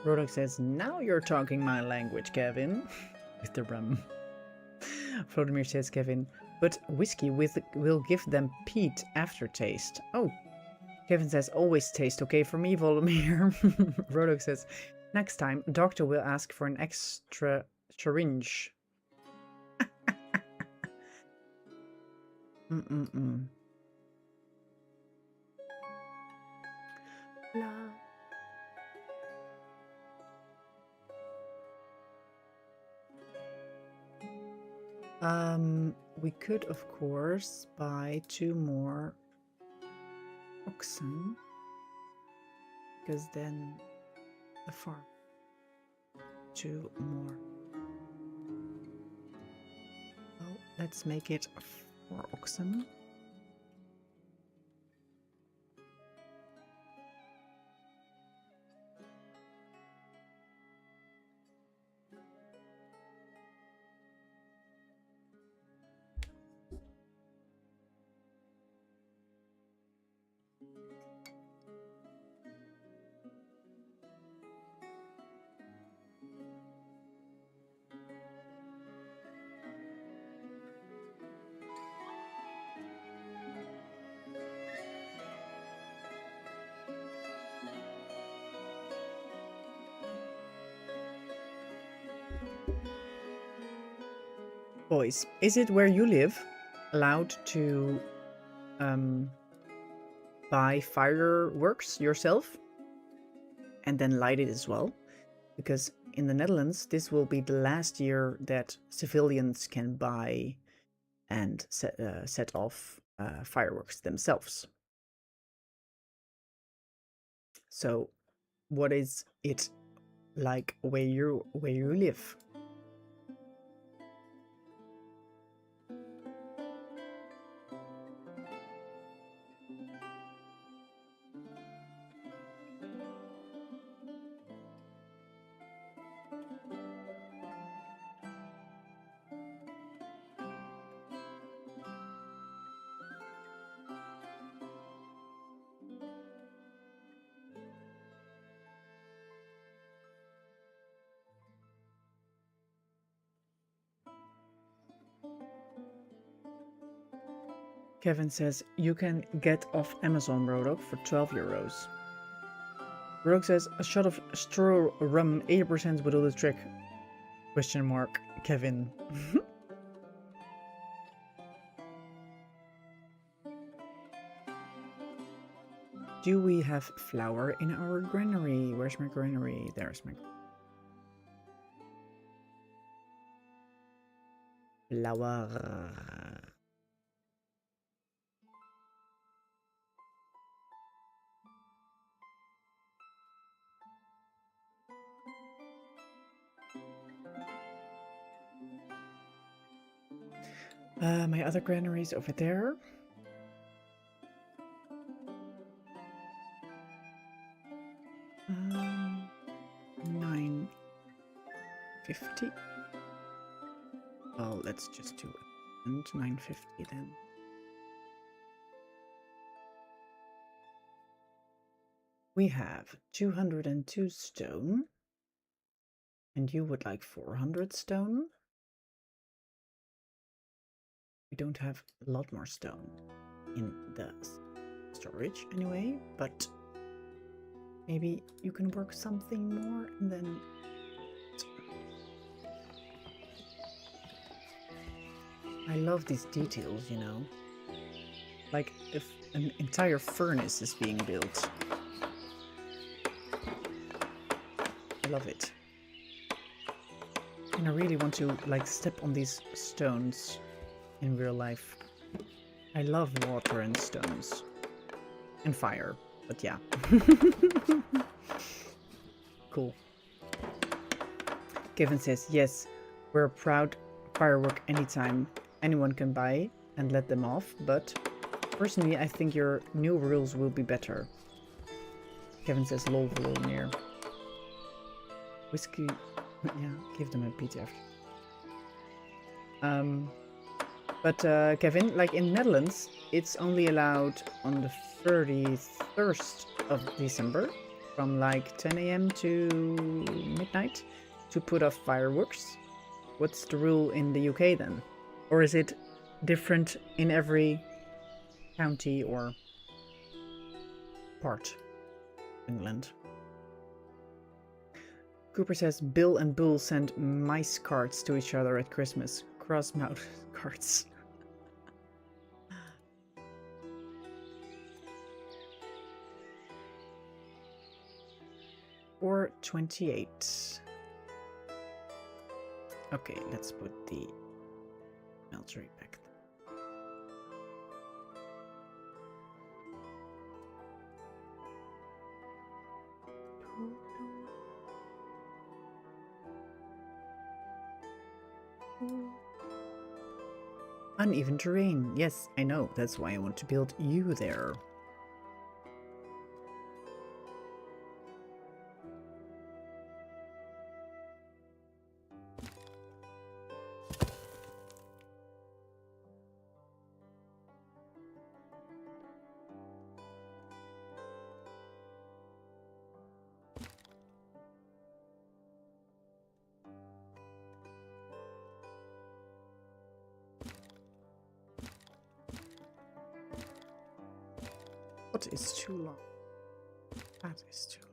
[SPEAKER 1] Rodok says, now you're talking my language, Kevin. With the rum. Vladimir says, Kevin, but whiskey will give them peat aftertaste. Oh. Kevin says, always taste okay for me, Vladimir. Rodok says, next time, doctor will ask for an extra syringe. La. We could, of course, buy 2 more oxen, because then the farm. 2 more. Well, let's make it 4 oxen. Boys, is it where you live allowed to buy fireworks yourself and then light it as well? Because in the Netherlands, this will be the last year that civilians can buy and set off fireworks themselves. So, what is it like where you live? Kevin says, you can get off Amazon, Rodok, for 12 euros. Rodok says, a shot of straw rum, 80% will do the trick. Question mark, Kevin. Do we have flour in our granary? Where's my granary? There's my flour. My other granary's over there. $9.50. Well, let's just do it. And $9.50 then. We have 202 stone. And you would like 400 stone? We don't have a lot more stone in the storage anyway, but maybe you can work something more and then... I love these details, you know? Like if an entire furnace is being built. I love it. And I really want to like step on these stones in real life. I love water and stones. And fire, but yeah. Cool. Kevin says, yes, we're proud. Firework anytime. Anyone can buy and let them off, but personally I think your new rules will be better. Kevin says, lol, near. Whiskey, yeah, give them a beat after. But Kevin, like in Netherlands, it's only allowed on the 31st of December from like 10 AM to midnight to put off fireworks. What's the rule in the UK then? Or is it different in every county or part of England? Cooper says, Bill and Bull send mice cards to each other at Christmas. Cross-mouth cards. Or 28. Okay, let's put the meltery back there. Uneven terrain. Yes, I know. That's why I want to build you there. What is too long? That is too long.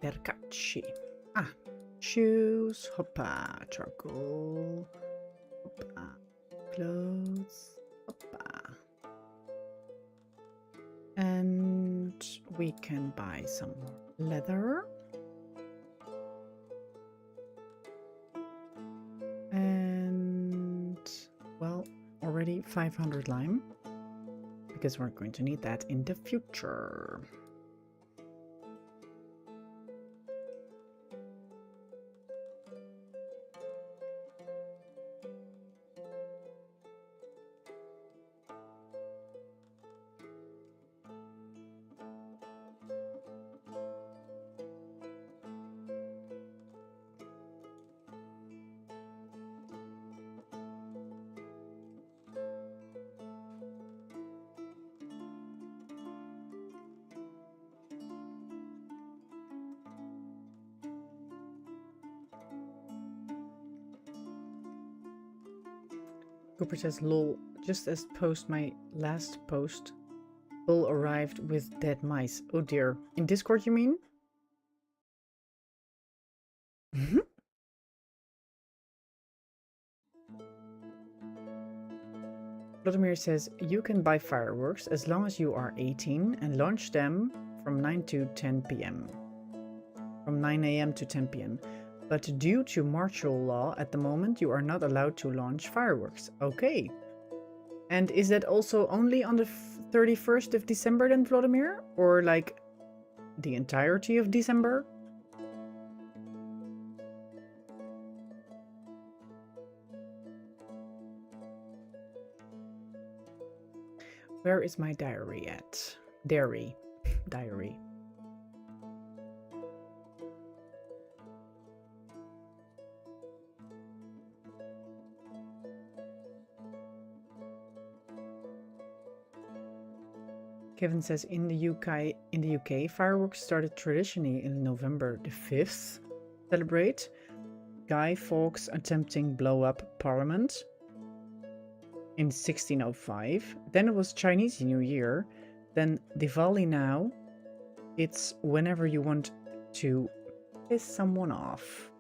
[SPEAKER 1] Percacci. Ah, shoes, hoppa, charcoal, hoppa, clothes, hoppa. And we can buy some leather. And, well, already 500 lime, because we're going to need that in the future. Cooper says, lol, just as post my last post, Bull arrived with dead mice. Oh dear. In Discord, you mean? Vladimir says, you can buy fireworks as long as you are 18 and launch them from 9 to 10 p.m. From 9 a.m. to 10 p.m. But due to martial law at the moment, you are not allowed to launch fireworks. Okay. And is that also only on the 31st of December then, Vladimir? Or like the entirety of December? Where is my diary at? Diary. Kevin says in the UK, fireworks started traditionally in November the 5th. Celebrate Guy Fawkes attempting blow up Parliament in 1605. Then it was Chinese New Year. Then Diwali now. It's whenever you want to piss someone off.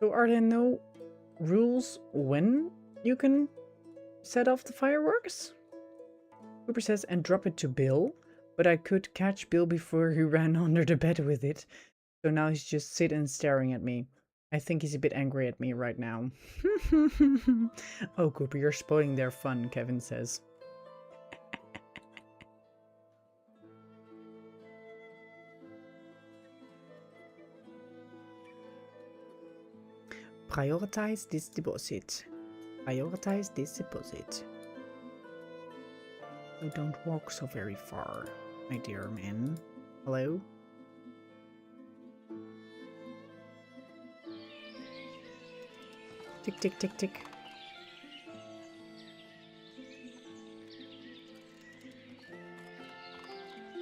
[SPEAKER 1] So are there no rules when you can set off the fireworks? Cooper says, and drop it to Bill, but I could catch Bill before he ran under the bed with it. So now he's just sitting staring at me. I think he's a bit angry at me right now. Oh, Cooper, you're spoiling their fun, Kevin says. Prioritize this deposit. Prioritize this deposit. Oh, don't walk so very far, my dear man. Hello? Tick, tick, tick, tick.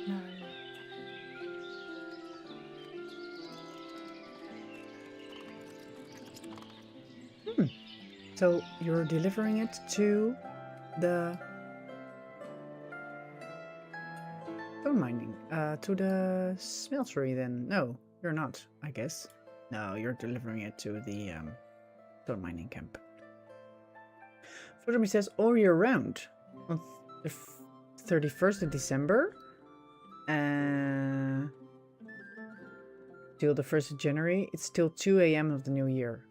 [SPEAKER 1] No. So you're delivering it to the stone mining, to the smeltery then? No, you're not, I guess. No, you're delivering it to the stone mining camp. Furthermore says all year round on the 31st of December till the 1st of January. It's still 2 a.m. of the new year.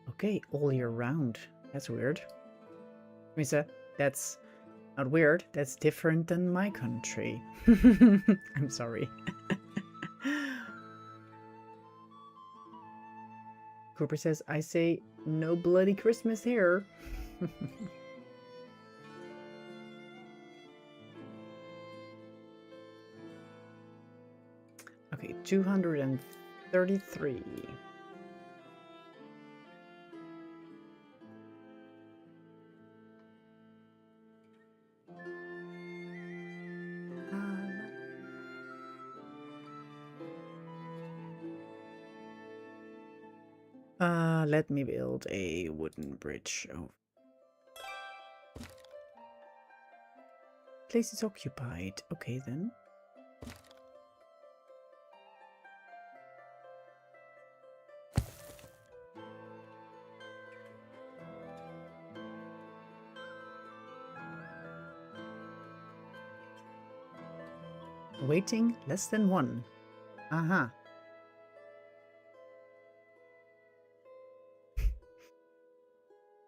[SPEAKER 1] Okay, all year round. That's weird. Misa, that's not weird. That's different than my country. I'm sorry. Cooper says, I say no bloody Christmas here. Okay, 233. Let me build a wooden bridge. Oh. Place is occupied. Okay then. Waiting less than 1. Aha.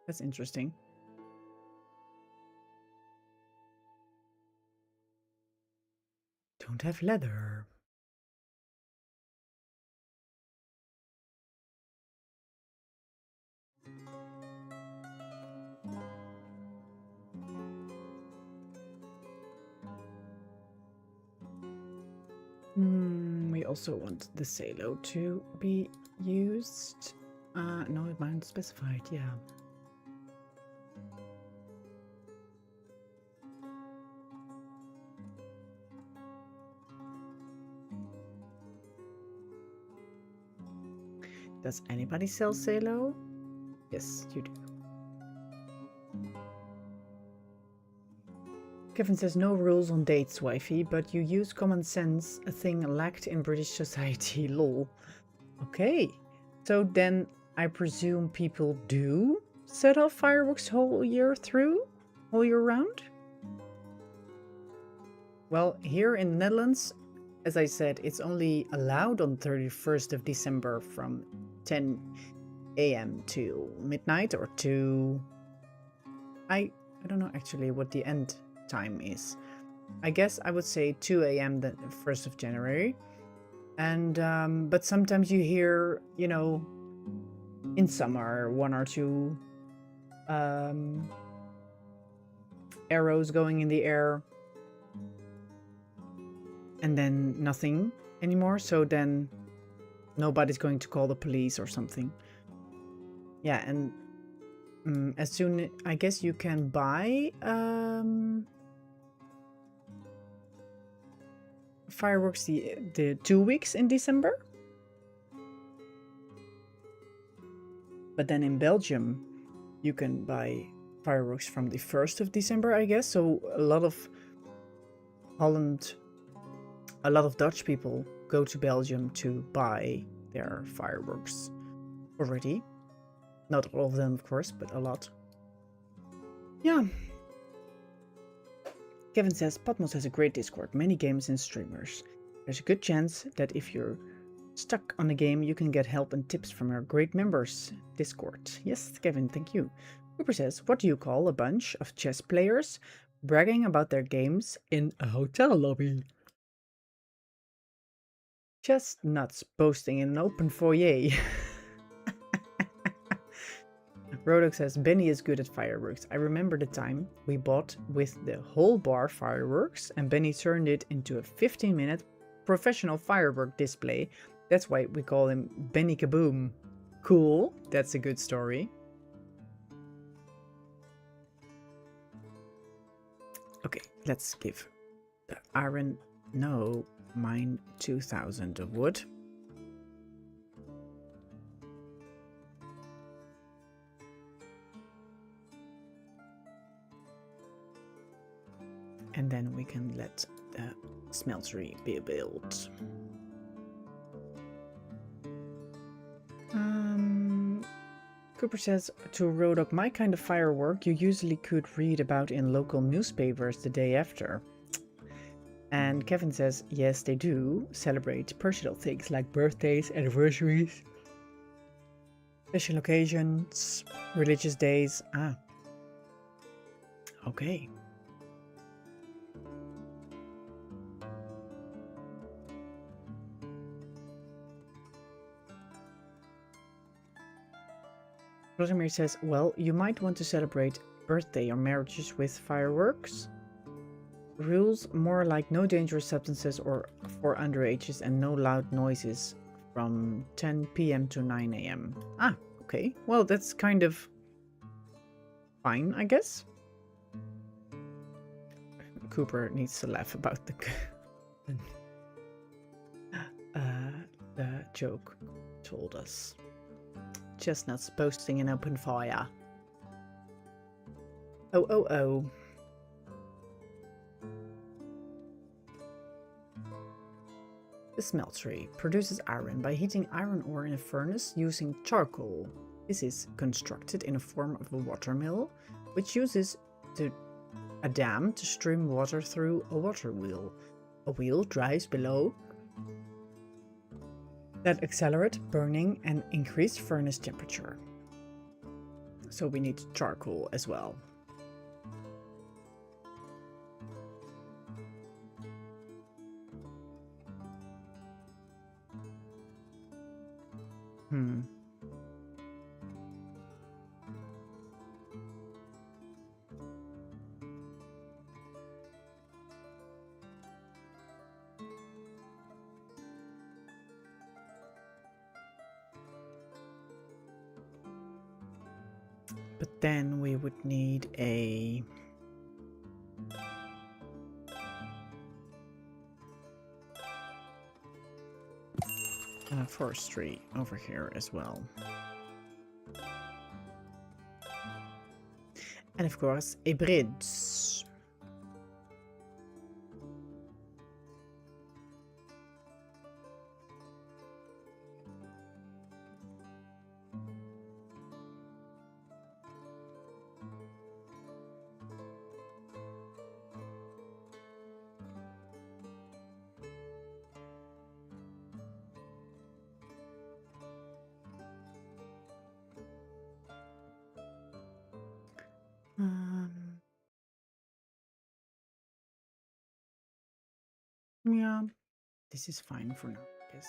[SPEAKER 1] That's interesting. Don't have leather. We also want the salo to be used. No, it might specified, yeah. Does anybody sell salo? Yes, you do. Kevin says no rules on dates, wifey, but you use common sense, a thing lacked in British society. Lol. Okay, so then I presume people do set off fireworks whole year round? Well, here in the Netherlands, as I said, it's only allowed on 31st of December from 10 a.m. to midnight or to... I don't know actually what the end time is. I guess I would say 2 a.m. the 1st of January. And, but sometimes you hear, you know, in summer, 1 or 2 arrows going in the air. And then nothing anymore. So then nobody's going to call the police or something. Yeah, and as soon, I guess you can buy fireworks the 2 weeks in December. But then in Belgium, you can buy fireworks from the 1st of December, I guess. So a lot of Dutch people go to Belgium to buy their fireworks already. Not all of them, of course, but a lot. Yeah. Kevin says, Patmos has a great Discord, many games and streamers. There's a good chance that if you're stuck on a game, you can get help and tips from our great members Discord. Yes, Kevin, thank you. Cooper says, what do you call a bunch of chess players bragging about their games in a hotel lobby? Chestnuts boasting in an open foyer. Rodok says, Benny is good at fireworks. I remember the time we bought with the whole bar fireworks and Benny turned it into a 15-minute professional firework display. That's why we call him Benny Kaboom. Cool. That's a good story. Okay, let's give the iron... No, mine 2000 of wood. And then we can let the smeltery be built. Cooper says, to Rodok, my kind of firework you usually could read about in local newspapers the day after. And Kevin says, yes, they do celebrate personal things like birthdays, anniversaries, special occasions, religious days. Ah, okay. Rosemary says, well, you might want to celebrate birthday or marriages with fireworks. Rules more like no dangerous substances or for underages and no loud noises from 10 p.m. to 9 a.m. Ah, okay. Well, that's kind of fine, I guess. Cooper needs to laugh about the joke told us. Chestnuts boasting in open fire. Oh, oh, oh. The smeltery produces iron by heating iron ore in a furnace using charcoal. This is constructed in a form of a watermill, which uses a dam to stream water through a water wheel. A wheel drives below that accelerate burning and increase furnace temperature. So we need charcoal as well. But then we would need a forestry over here as well. And of course, a bridge. Yeah, this is fine for now, I guess.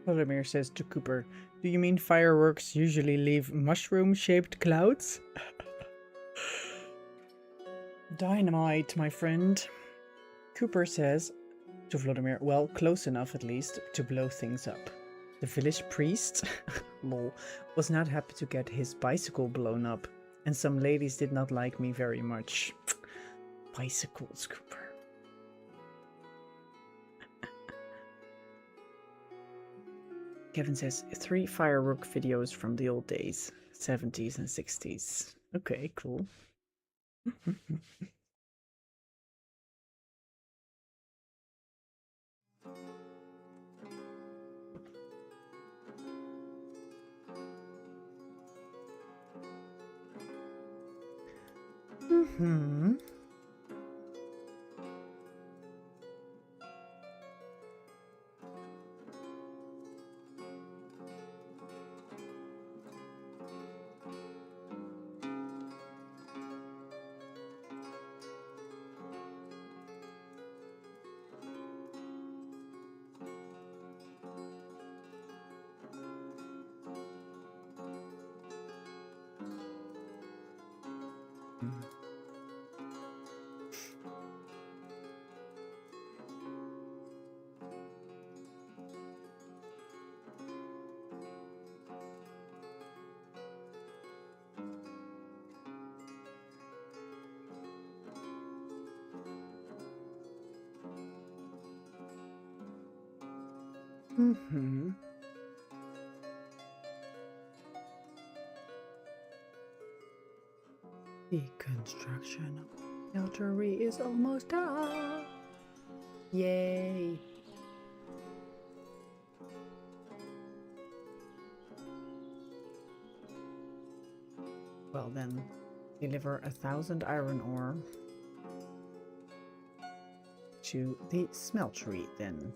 [SPEAKER 1] Vladimir says to Cooper, "Do you mean fireworks usually leave mushroom-shaped clouds?" Dynamite, my friend. Cooper says to Vladimir, well, close enough at least to blow things up. The village priest, lol, was not happy to get his bicycle blown up, and some ladies did not like me very much. Bicycles, Cooper. Kevin says 3 firework videos from the old days, 70s and 60s. Okay, cool. Mm-hmm. Mm-hmm. The construction of Deltary is almost done. Yay! Well then, deliver 1,000 iron ore to the smeltery then.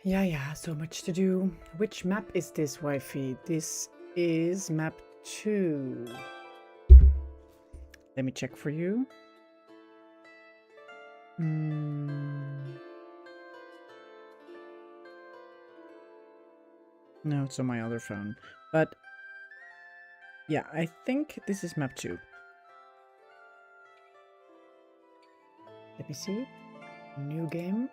[SPEAKER 1] Yeah, so much to do. Which map is this, Wifey? This is map 2. Let me check for you. No, it's on my other phone. But yeah, I think this is map 2. Let me see. New game.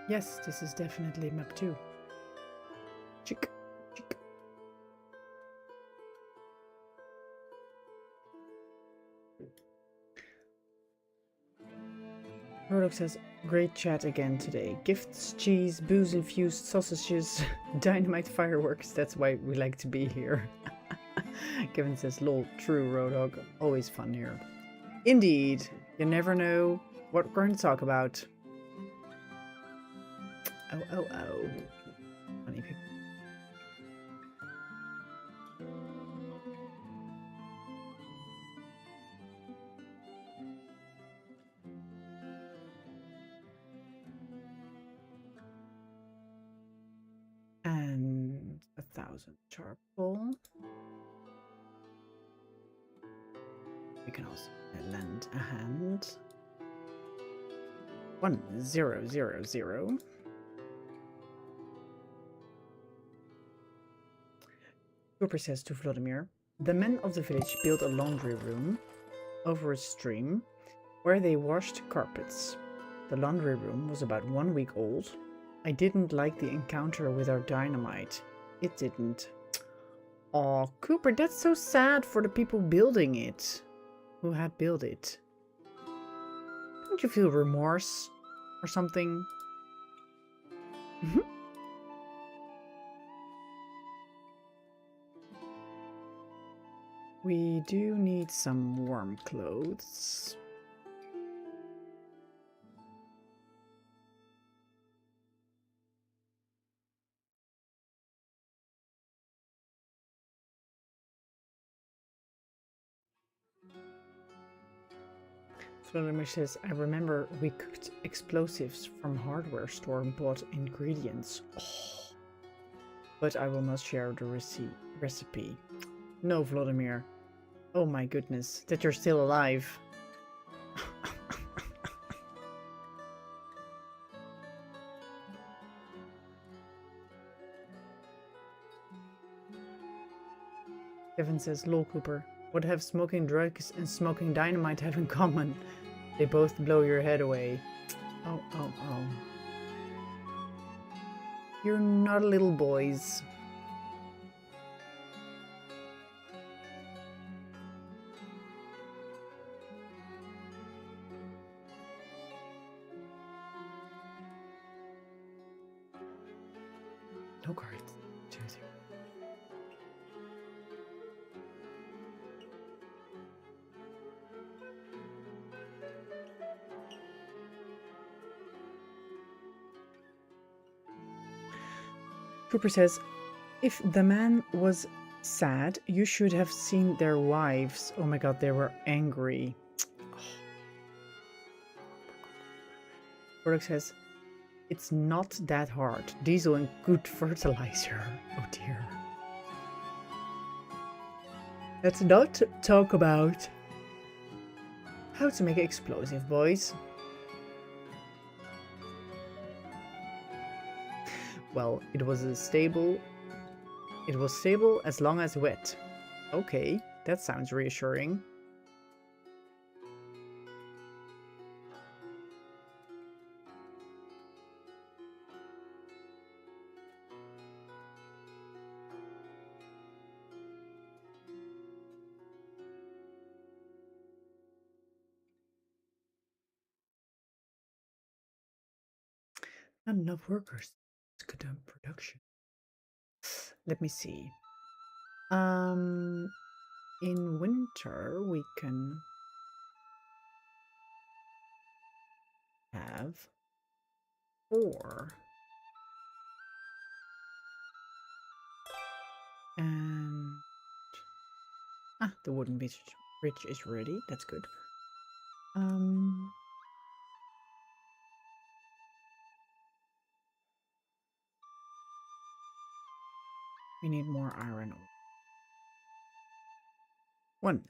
[SPEAKER 1] Yes, this is definitely map 2. Chick, chick. Murdoch says, great chat again today. Gifts, cheese, booze-infused sausages, dynamite fireworks. That's why we like to be here. Kevin says, lol, true, Roadhog. Always fun here. Indeed. You never know what we're going to talk about. Oh. Funny pig. And 1,000 charcoal. We can also lend a hand. 1000. Cooper says to Vladimir, the men of the village built a laundry room over a stream where they washed carpets. The laundry room was about 1 week old. I didn't like the encounter with our dynamite. It didn't. Aw, Cooper, that's so sad for the people building it. Who had built it. Don't you feel remorse or something? We do need some warm clothes. Vladimir says, I remember we cooked explosives from hardware store and bought ingredients. Oh. But I will not share the recipe. No, Vladimir. Oh my goodness, that you're still alive. Kevin says, lol, Cooper. What have smoking drugs and smoking dynamite have in common? They both blow your head away. Oh. You're not little boys. No cards. Seriously. Cooper says, if the man was sad, you should have seen their wives. Oh my god, they were angry. Murdoch says, it's not that hard. Diesel and good fertilizer. Oh dear. Let's not talk about how to make explosive, boys. Well, it was stable as long as wet. Okay, that sounds reassuring. Not enough workers to cut down production. Let me see. In winter we can have 4. And the wooden bridge is ready. That's good. We need more iron ore. 1000.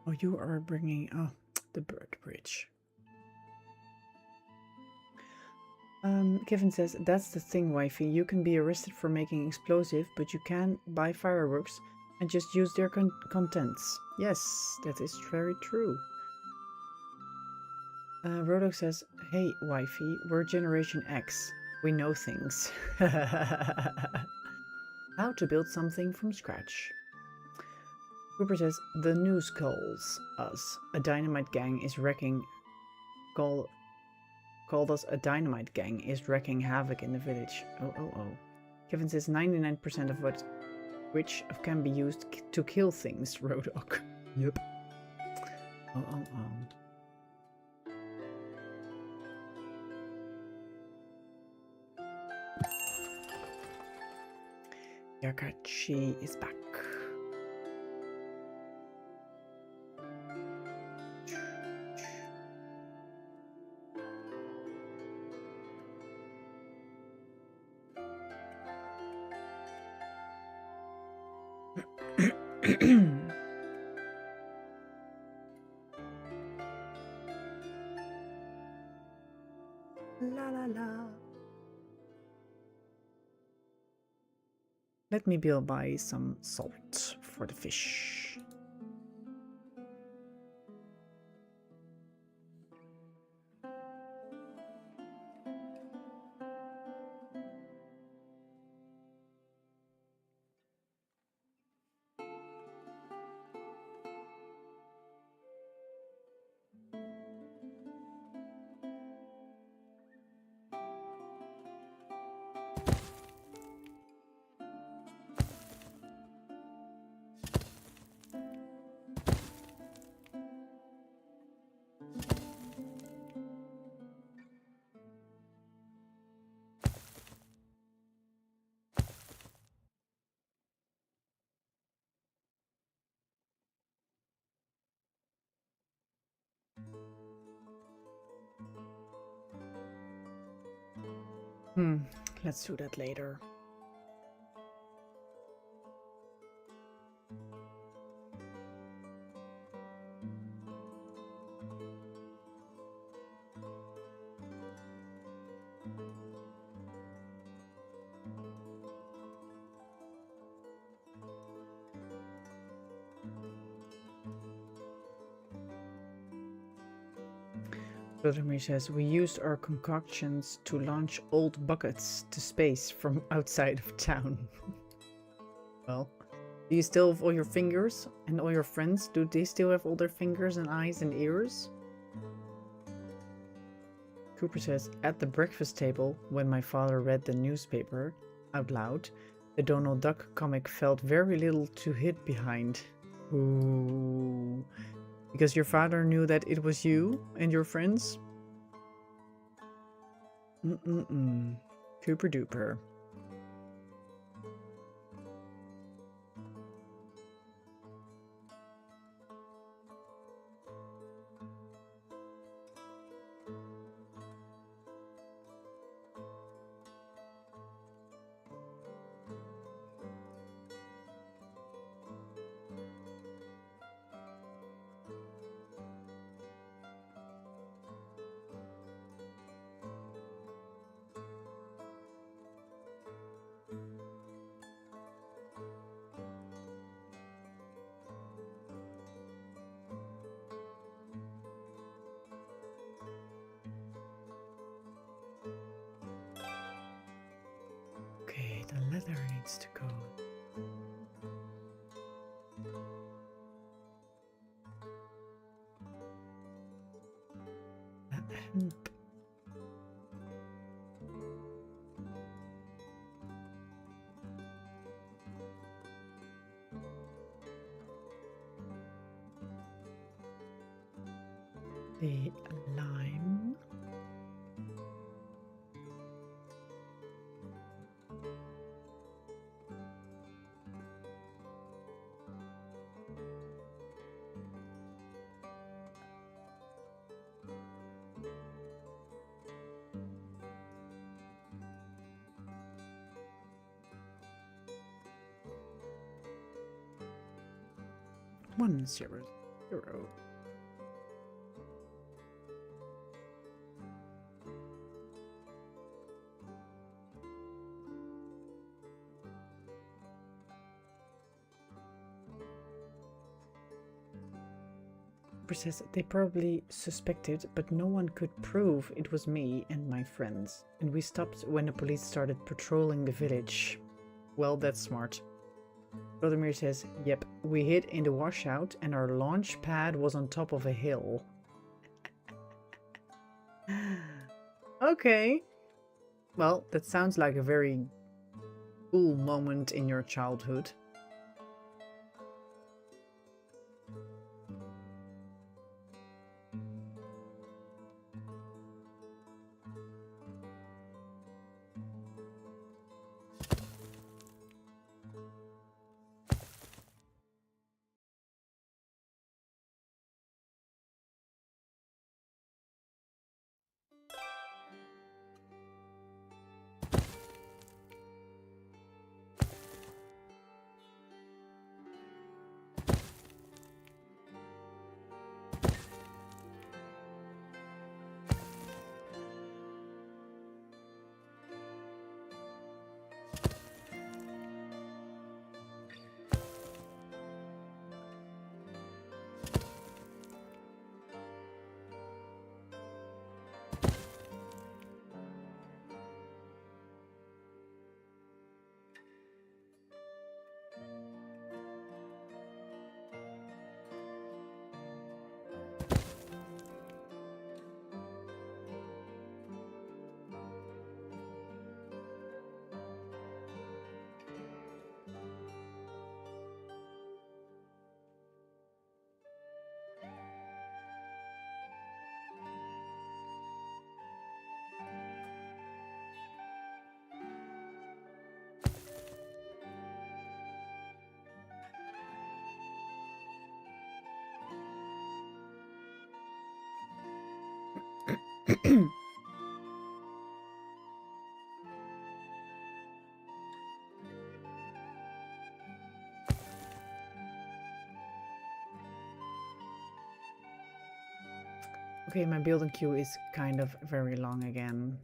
[SPEAKER 1] Oh, you are bringing the bird bridge. Kevin says, that's the thing, wifey. You can be arrested for making explosive, but you can buy fireworks and just use their contents. Yes, that is very true. Rodok says, hey, wifey, we're Generation X. We know things. How to build something from scratch. Cooper says, the news calls us. A dynamite gang is wrecking... Called us a dynamite gang is wrecking havoc in the village. Oh. Kevin says 99% of which can be used to kill things, Rodok. Yep. Oh. Yakachi is back. La la la. Let me buy some salt for the fish. Let's do that later. Vladimir says, we used our concoctions to launch old buckets to space from outside of town. Well, do you still have all your fingers? And all your friends? Do they still have all their fingers and eyes and ears? Cooper says, at the breakfast table, when my father read the newspaper out loud, the Donald Duck comic felt very little to hide behind. Ooh. Because your father knew that it was you and your friends? Cooper duper. leather needs to go. Hemp. The lime. One zero zero. Says they probably suspected, but no one could prove it was me and my friends. And we stopped when the police started patrolling the village. Well, that's smart. Vladimir says, yep, we hid in the washout and our launch pad was on top of a hill. Okay. Well, that sounds like a very cool moment in your childhood. Okay, my building queue is kind of very long again.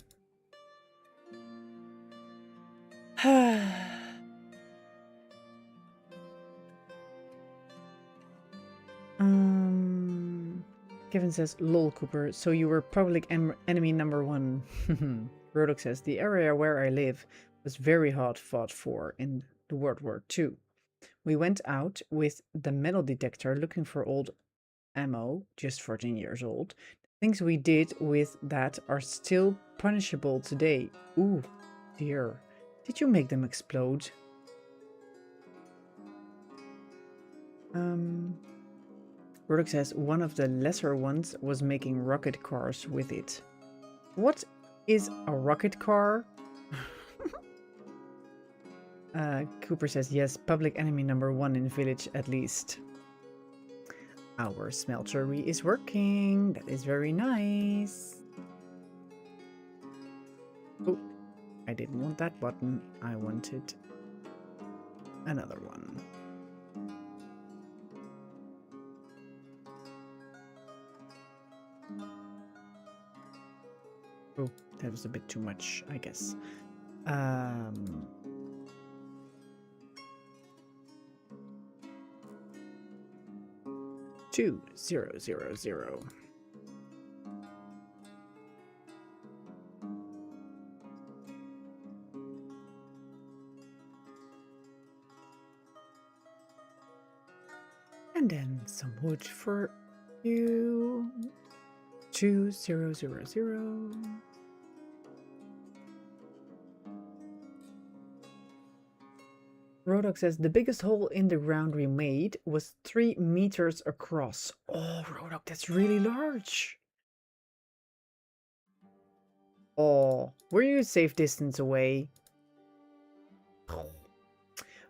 [SPEAKER 1] Kevin says, lol, Cooper, so you were public enemy number 1. Rodok says, the area where I live was very hard fought for in the World War II. We went out with the metal detector looking for old ammo, just 14 years old. Things we did with that are still punishable today. Ooh, dear. Did you make them explode? Rodok says one of the lesser ones was making rocket cars with it. What is a rocket car? Cooper says yes, public enemy number 1 in village at least. Our smeltery is working. That is very nice. Oh, I didn't want that button. I wanted another one. Oh, that was a bit too much, I guess. 2000. wood for you. 2000. Rodok says the biggest hole in the ground we made was 3 meters across. Oh, Rodok, that's really large. Oh, were you a safe distance away?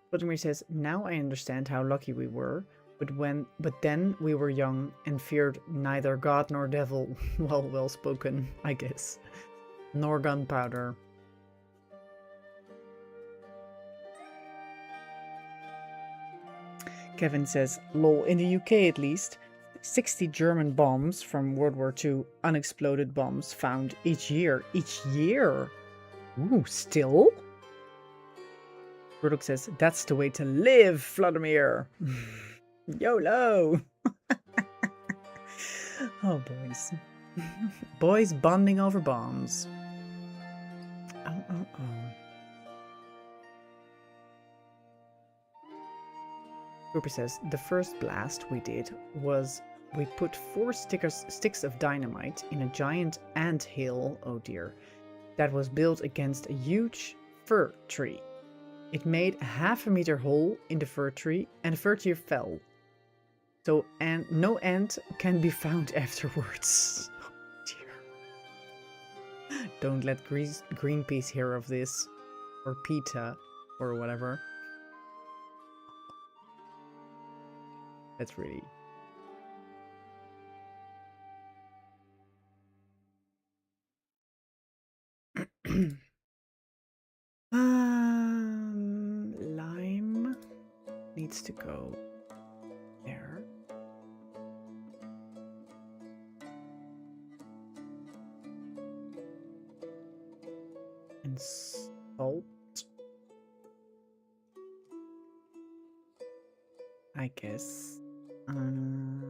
[SPEAKER 1] Vladimir says, now I understand how lucky we were, but then we were young and feared neither God nor devil. Well spoken, I guess. Nor gunpowder. Kevin says, lol, in the UK at least, 60 German bombs from World War II, unexploded bombs found each year. Each year? Ooh, still? Rodok says, that's the way to live, Vladimir. YOLO. Oh, boys. Boys bonding over bombs. Oh. Cooper says, the first blast we did was we put 4 sticks of dynamite in a giant anthill, oh dear, that was built against a huge fir tree. It made a ½ meter hole in the fir tree and the fir tree fell. So, and no ant can be found afterwards. Oh dear. Don't let Greenpeace hear of this. Or PETA. Or whatever. That's really... Lime needs to go there. And salt, I guess. And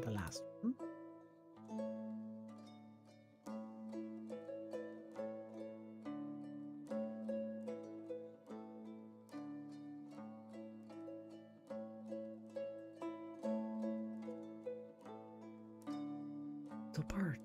[SPEAKER 1] the last one. The part.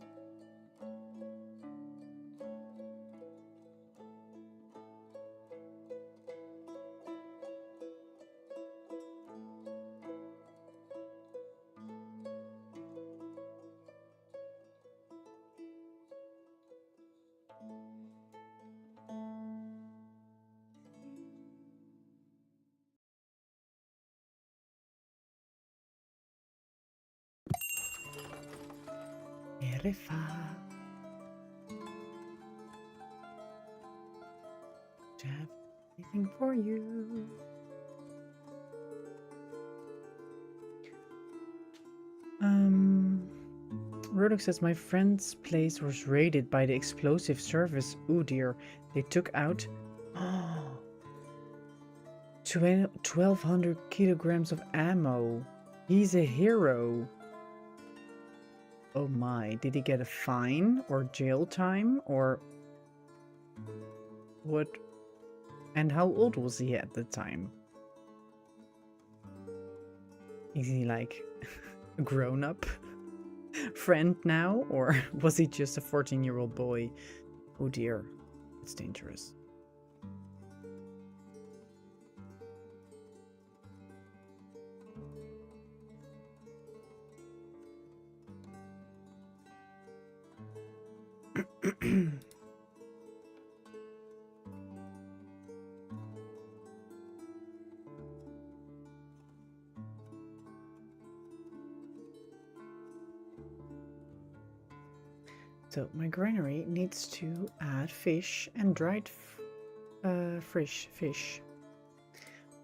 [SPEAKER 1] Erifa. Have anything for you. Rodok says my friend's place was raided by the explosive service. Oh dear. They took out 1,200 kilograms of ammo. He's a hero. Oh my, did he get a fine or jail time or what? And how old was he at the time? Is he like a grown-up friend now, or was he just a 14-year-old boy? Oh dear, it's dangerous. So my granary needs to add fish and dried fresh fish,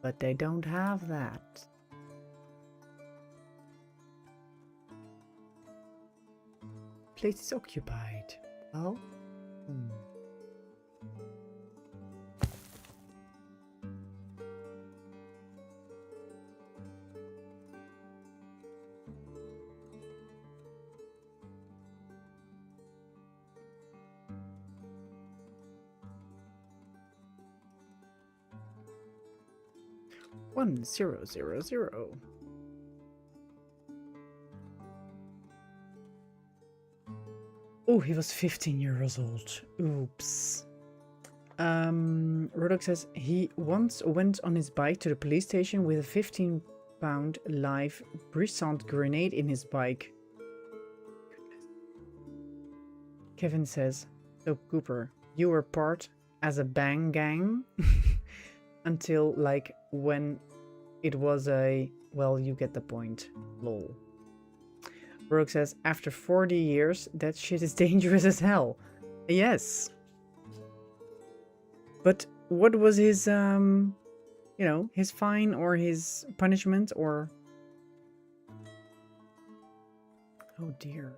[SPEAKER 1] but they don't have that. Place is occupied. Well, 1000. Oh, he was 15 years old. Oops. Rodok says he once went on his bike to the police station with a 15-pound live brisant grenade in his bike. Kevin says, so Cooper, you were part as a bang gang until like when it was a, well, you get the point, lol. Rodok says, after 40 years, that shit is dangerous as hell. Yes. But what was his, you know, his fine or his punishment or... Oh dear.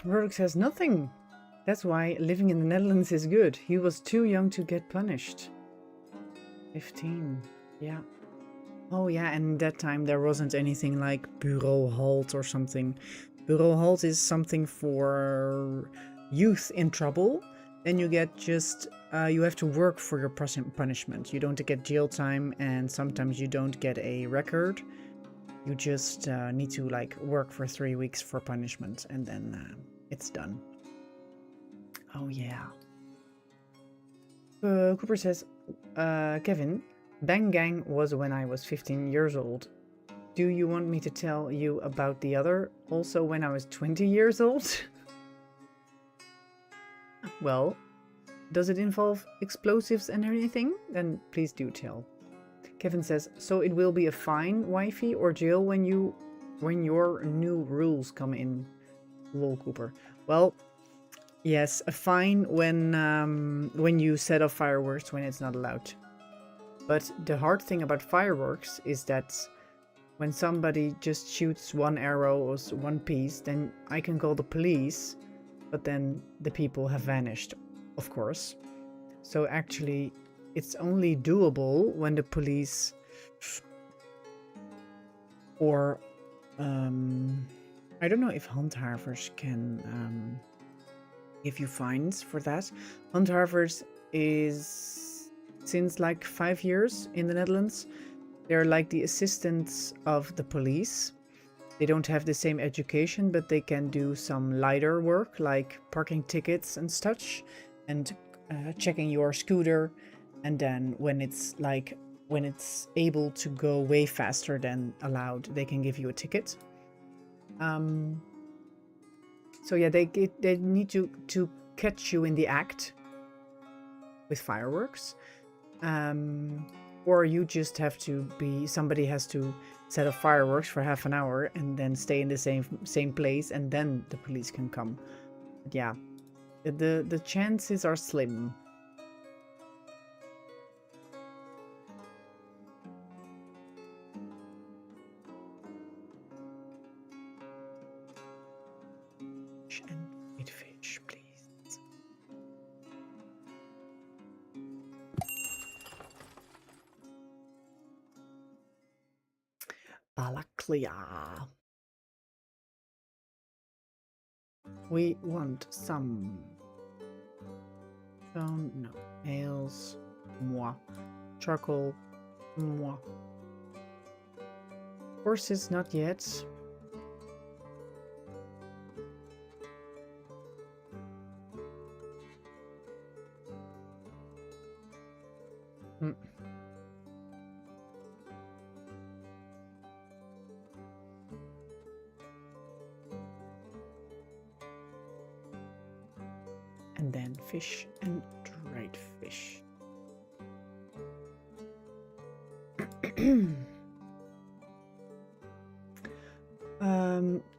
[SPEAKER 1] Rodok says nothing. That's why living in the Netherlands is good. He was too young to get punished. 15. Yeah. Oh yeah, and that time there wasn't anything like bureau halt or something. Bureau halt is something for youth in trouble. Then you get just, you have to work for your punishment. You don't get jail time and sometimes you don't get a record. You just need to like work for 3 weeks for punishment and then it's done. Oh yeah. Cooper says, Kevin, Bang Gang was when I was 15 years old. Do you want me to tell you about the other, also when I was 20 years old? Well, does it involve explosives and anything? Then please do tell. Kevin says, so it will be a fine, wifey, or jail when your new rules come in? Lol, Cooper. Well, yes, a fine when you set off fireworks when it's not allowed. But the hard thing about fireworks is that when somebody just shoots one arrow or one piece, then I can call the police, but then the people have vanished, of course. So actually, it's only doable when the police or I don't know if handhavers can give you fines for that. Handhavers is since like 5 years in the Netherlands. They're like the assistants of the police. They don't have the same education, but they can do some lighter work like parking tickets and such, and checking your scooter. And then when it's able to go way faster than allowed, they can give you a ticket. So yeah, they need to catch you in the act with fireworks. Or you just have to be, somebody has to set off fireworks for half an hour and then stay in the same place, and then the police can come. But yeah, the chances are slim. And eat fish, please. Balaklia. We want some stone, no, nails, moi. Charcoal, moi. Horses, not yet. Hmm. And then fish and dried fish.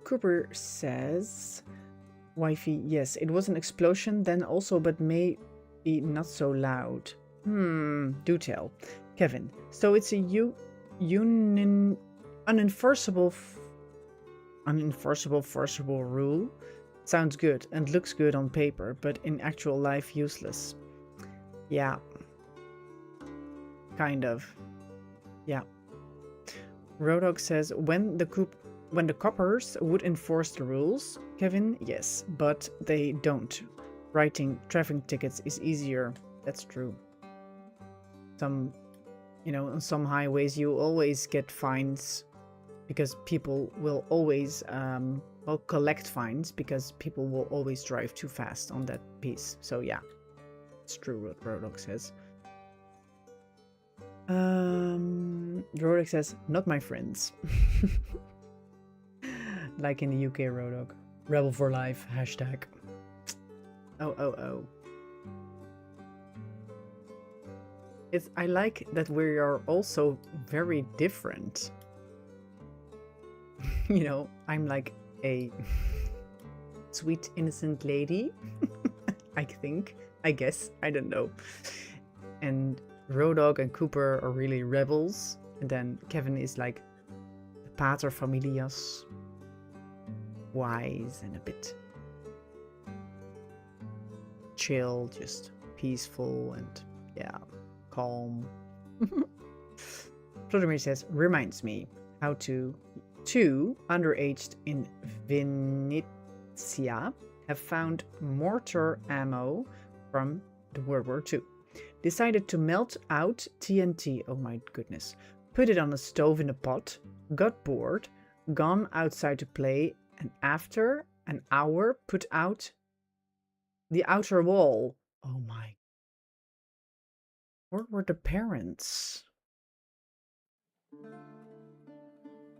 [SPEAKER 1] Cooper says, Wifey, yes, it was an explosion then also, but maybe not so loud. Do tell. Kevin, so it's a unenforceable forcible rule. Sounds good and looks good on paper, but in actual life useless. Yeah. Kind of. Yeah. Rodog says, when the coppers would enforce the rules, Kevin, yes, but they don't. Writing traffic tickets is easier. That's true. On some highways you always get fines because people will always collect fines because people will always drive too fast on that piece. So yeah, it's true what Rodog says. Rodog says, not my friends. Like in the UK, Rodog. Rebel for life, hashtag. Oh. I like that we are also very different. I'm like a sweet, innocent lady. I guess, I don't know. And Rodog and Cooper are really rebels. And then Kevin is like the pater familias. Wise and a bit chill, just peaceful and yeah, calm. Vladimir says, reminds me how two underaged in Venetia have found mortar ammo from the World War II. Decided to melt out TNT, oh my goodness, put it on a stove in a pot, got bored, gone outside to play, and after an hour put out the outer wall. Oh my. Where were the parents?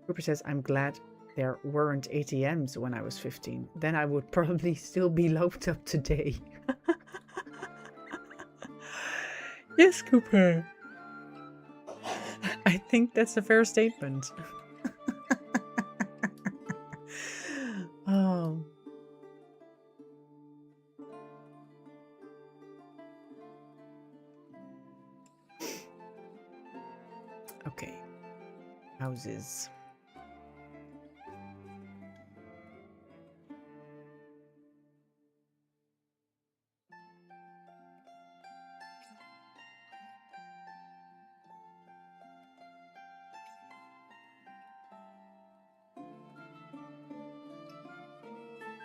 [SPEAKER 1] Cooper says, I'm glad there weren't ATMs when I was 15. Then I would probably still be locked up today. Yes, Cooper. I think that's a fair statement. Oh. Okay. Houses.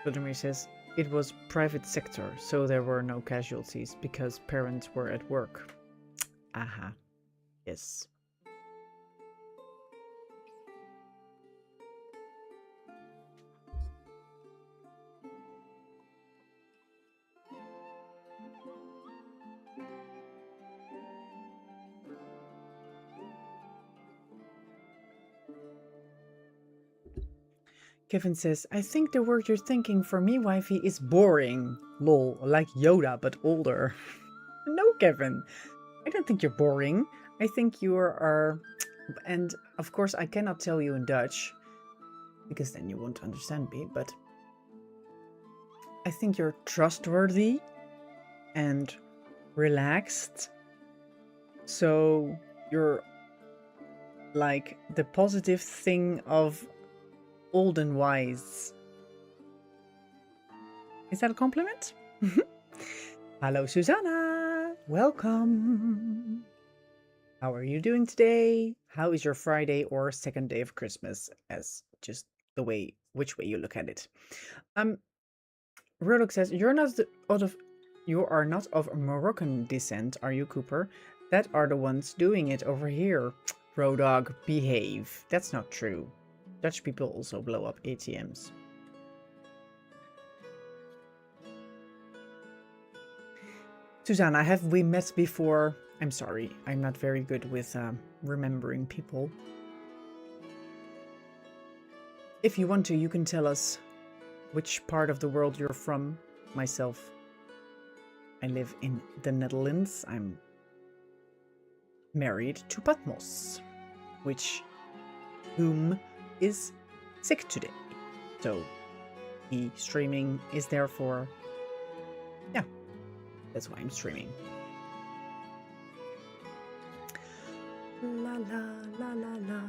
[SPEAKER 1] Vladimir says, it was private sector, so there were no casualties because parents were at work. Aha. Yes. Kevin says, I think the word you're thinking for me, wifey, is boring. Lol, like Yoda, but older. No, Kevin. I don't think you're boring. I think you are... And, of course, I cannot tell you in Dutch, because then you won't understand me, but... I think you're trustworthy and relaxed. So, you're like the positive thing of... old and wise. Is that a compliment? Hello, Susanna. Welcome. How are you doing today? How is your Friday or second day of Christmas, as just which way you look at it? Rodok says, you are not of Moroccan descent, are you, Cooper? That are the ones doing it over here. Rodog, behave. That's not true. Dutch people also blow up ATMs. Susanna, have we met before? I'm sorry, I'm not very good with remembering people. If you want to, you can tell us which part of the world you're from. Myself, I live in the Netherlands. I'm married to Patmos, whom is sick today. So the streaming is therefore, yeah, that's why I'm streaming. La la la la la.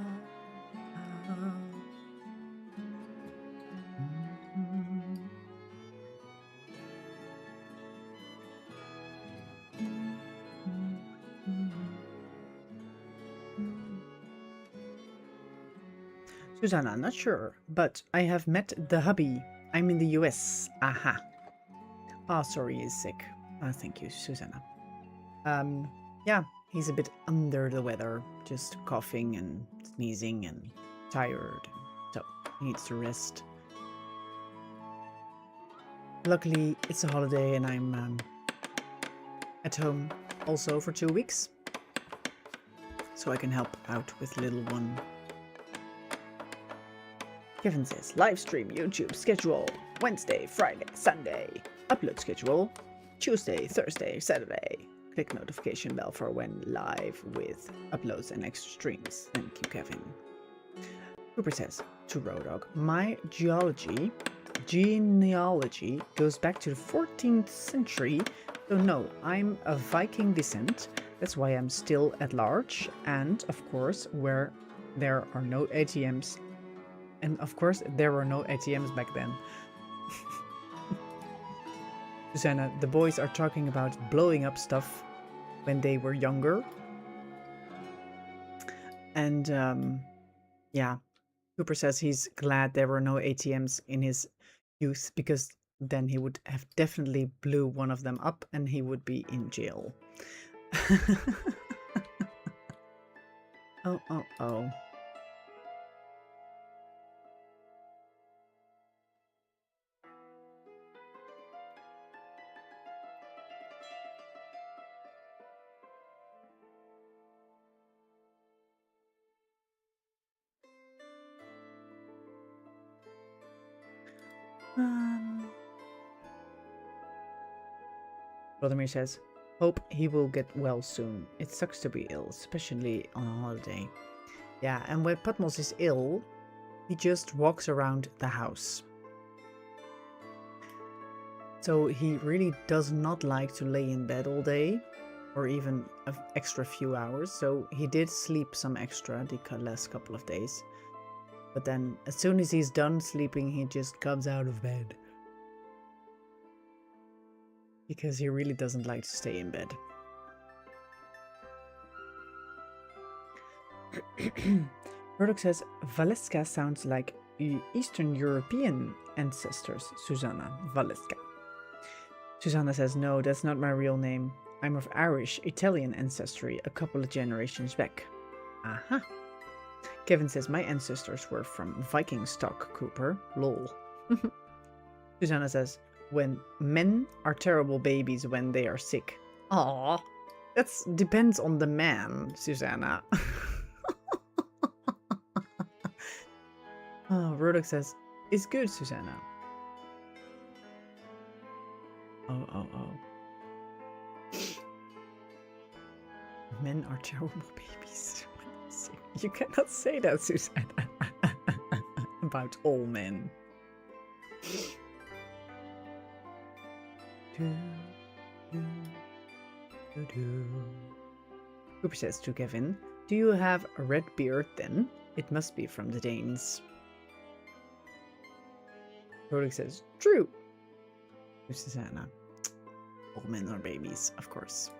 [SPEAKER 1] Susanna, not sure, but I have met the hubby. I'm in the US. Aha. Ah, sorry, he's sick. Thank you, Susanna. Yeah, he's a bit under the weather, just coughing and sneezing and tired. So, he needs to rest. Luckily, it's a holiday and I'm at home also for 2 weeks. So I can help out with little one. Kevin says, live stream, YouTube schedule, Wednesday, Friday, Sunday. Upload schedule, Tuesday, Thursday, Saturday. Click notification bell for when live with uploads and extra streams. Thank you, Kevin. Cooper says, to Rodog, my genealogy goes back to the 14th century. So no, I'm of Viking descent. That's why I'm still at large. And of course, where there are no ATMs. And of course, there were no ATMs back then. Susanna, the boys are talking about blowing up stuff when they were younger. And yeah, Cooper says he's glad there were no ATMs in his youth because then he would have definitely blew one of them up and he would be in jail. Oh, oh, oh. Vladimir says, hope he will get well soon. It sucks to be ill, especially on a holiday. Yeah, and when Patmos is ill, he just walks around the house. So he really does not like to lay in bed all day, or even an extra few hours. So he did sleep some extra the last couple of days. But then as soon as he's done sleeping, he just comes out of bed. Because he really doesn't like to stay in bed. Murdoch says, Valeska sounds like Eastern European ancestors, Susanna. Valeska. Susanna says, no, that's not my real name. I'm of Irish, Italian ancestry a couple of generations back. Aha. Kevin says, my ancestors were from Viking stock, Cooper. Lol. Susanna says, when men are terrible babies when they are sick. Aww. That depends on the man, Susanna. Oh, Rodok says, it's good, Susanna. Oh, oh, oh. Men are terrible babies. You cannot say that, Susanna. About all men. Cooper says to Kevin, do you have a red beard then? It must be from the Danes. Roderick says, true. To Susanna. All men are babies, of course.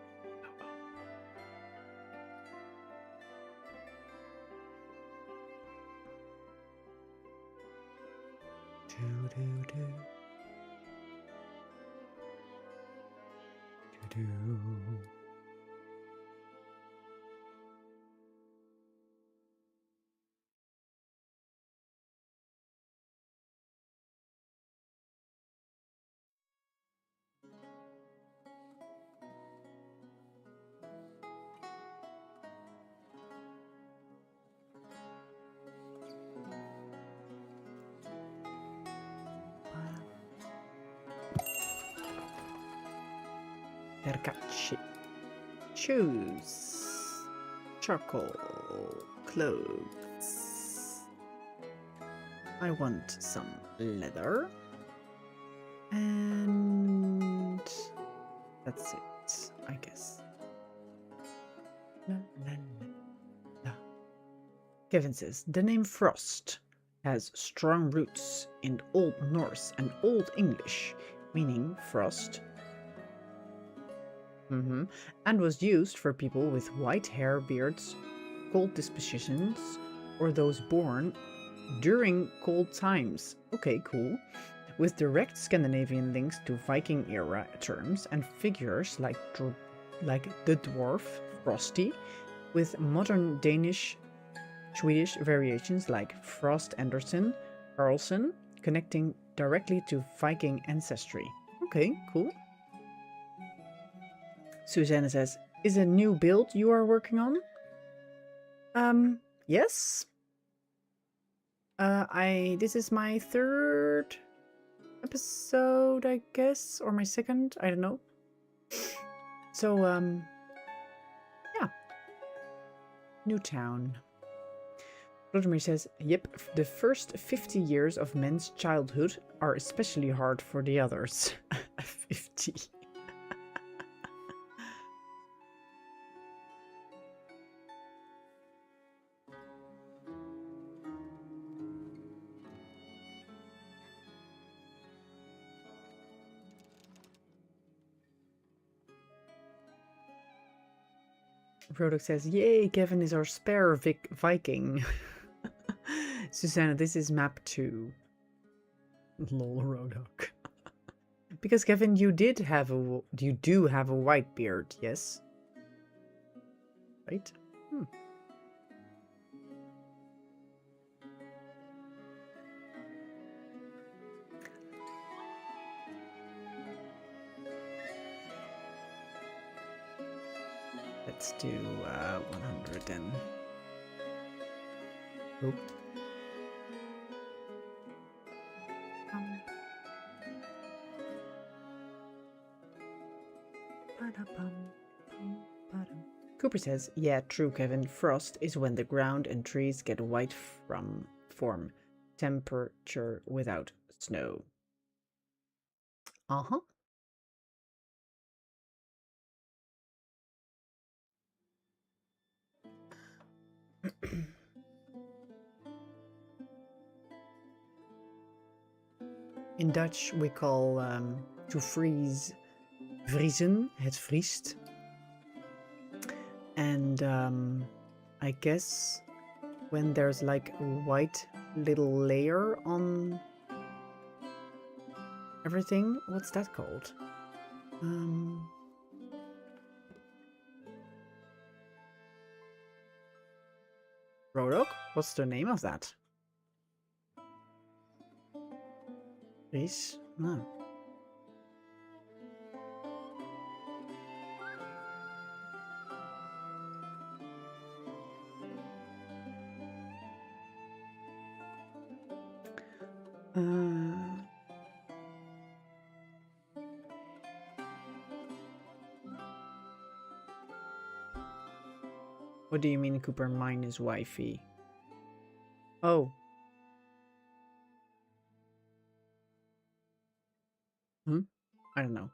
[SPEAKER 1] Tercacci. Shoes. Charcoal. Clothes. I want some leather. And that's it, I guess. La, la, la, la. Kevin says, the name Frost has strong roots in Old Norse and Old English, meaning frost, and was used for people with white hair, beards, cold dispositions, or those born during cold times. Okay, cool. With direct Scandinavian links to Viking era terms and figures like the dwarf Frosty, with modern Danish, Swedish variations like Frost Anderson, Carlson, connecting directly to Viking ancestry. Okay, cool. Susanna says, is a new build you are working on? Yes. This is my third episode, I guess, or my second, I don't know. So, yeah. New town. Vladimir says, yep, the first 50 years of men's childhood are especially hard for the others. 50. Rodok says, yay, Kevin is our spare Viking. Susanna, this is map 2. Lol, Rodok. Because Kevin, you do have a white beard, yes? Right? Let's do 100 then. Oh. Cooper says, yeah, true, Kevin. Frost is when the ground and trees get white from temperature without snow. Uh-huh. In Dutch, we call to freeze vriezen, het vriest. And I guess when there's like a white little layer on everything, what's that called? Rodok? What's the name of that? Please? No. What do you mean, Cooper? Mine is Wifey. Oh. I don't know.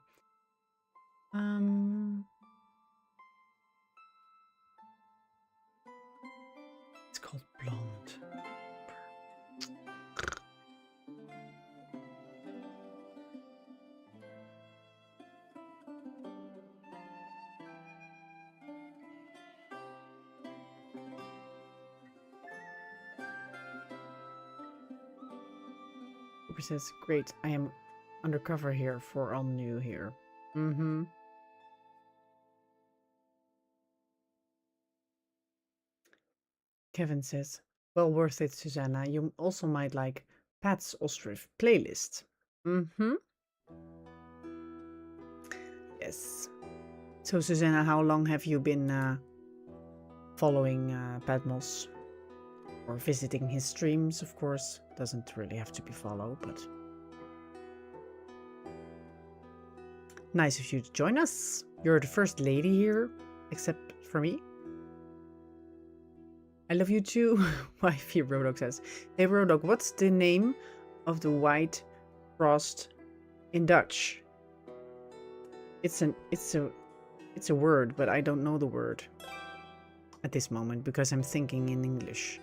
[SPEAKER 1] It's called blonde. Cooper says, great, I am undercover here for all new here. Kevin says, well worth it, Susanna. You also might like Pat's Ostriv playlist. Yes. So, Susanna, how long have you been following Patmos? Or visiting his streams, of course. Doesn't really have to be follow, but nice of you to join us. You're the first lady here, except for me. I love you too, Wifey Rodok says. Hey Rodok, what's the name of the white frost in Dutch? It's a word, but I don't know the word at this moment because I'm thinking in English.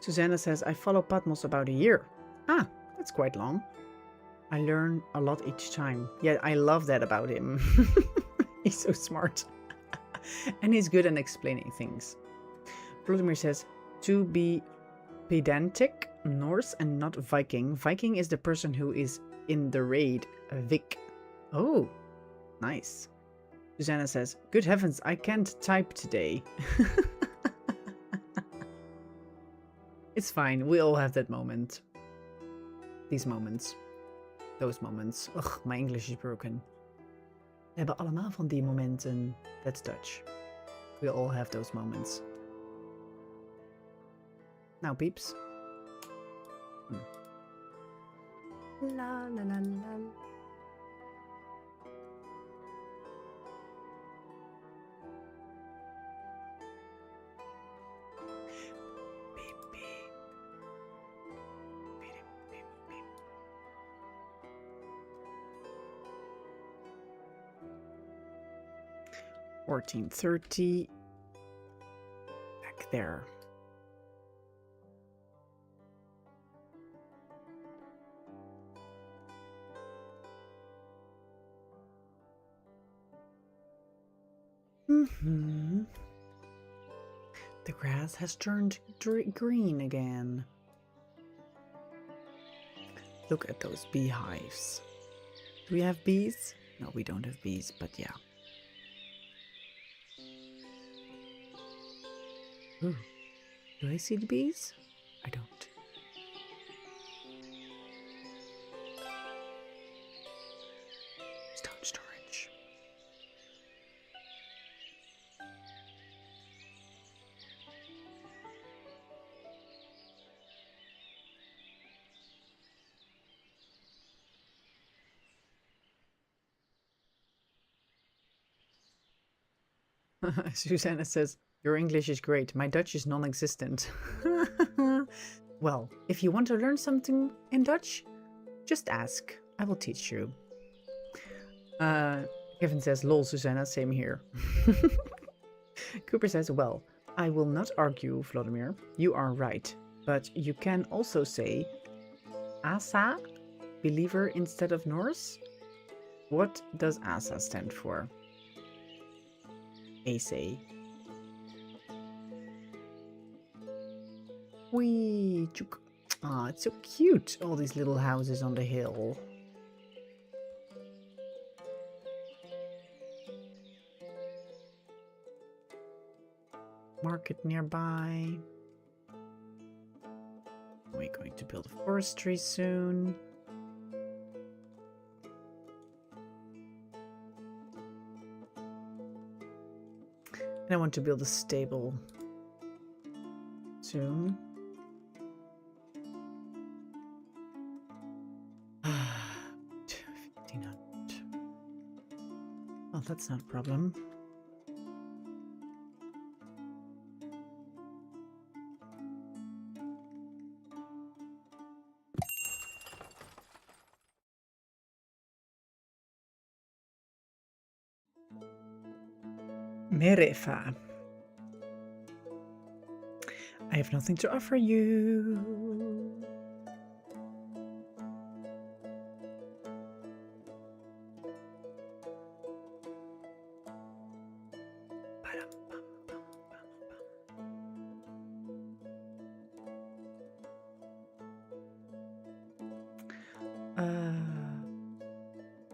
[SPEAKER 1] Susanna says, I follow Patmos about a year. Ah, that's quite long. I learn a lot each time. Yeah, I love that about him. He's so smart. And he's good at explaining things. Vladimir says, to be pedantic, Norse and not Viking. Viking is the person who is in the raid. Vic. Oh, nice. Susanna says, good heavens, I can't type today. It's fine, we all have that moment. These moments. Those moments. Ugh, my English is broken. We hebben allemaal van die momenten. That's Dutch. We all have those moments. Now, peeps. La la la la. Beep, beep. 1430. Back there. The grass has turned green again. Look at those beehives. Do we have bees? No, we don't have bees, but yeah. Ooh, do I see the bees? I don't. Stone storage. Susanna says, your English is great. My Dutch is non-existent. Well, if you want to learn something in Dutch, just ask. I will teach you. Kevin says, lol, Susanna, same here. Cooper says, well, I will not argue, Vladimir. You are right. But you can also say, Asa, believer instead of Norse? What does Asa stand for? Asa. Wee, ah, it's so cute, all these little houses on the hill. Market nearby. We're going to build a forestry soon. And I want to build a stable soon. Well, that's not a problem. Merefa. I have nothing to offer you.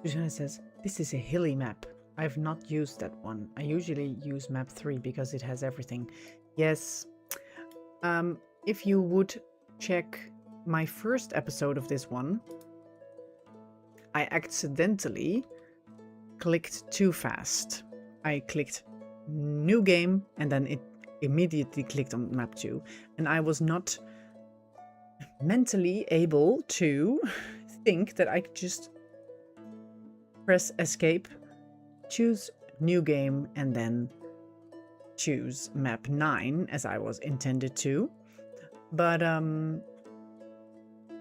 [SPEAKER 1] Susanna says, this is a hilly map. I've not used that one. I usually use map 3 because it has everything. Yes. If you would check my first episode of this one, I accidentally clicked too fast. I clicked new game and then it immediately clicked on map 2. And I was not mentally able to think that I could just press escape, choose new game, and then choose map 9 as I was intended to. But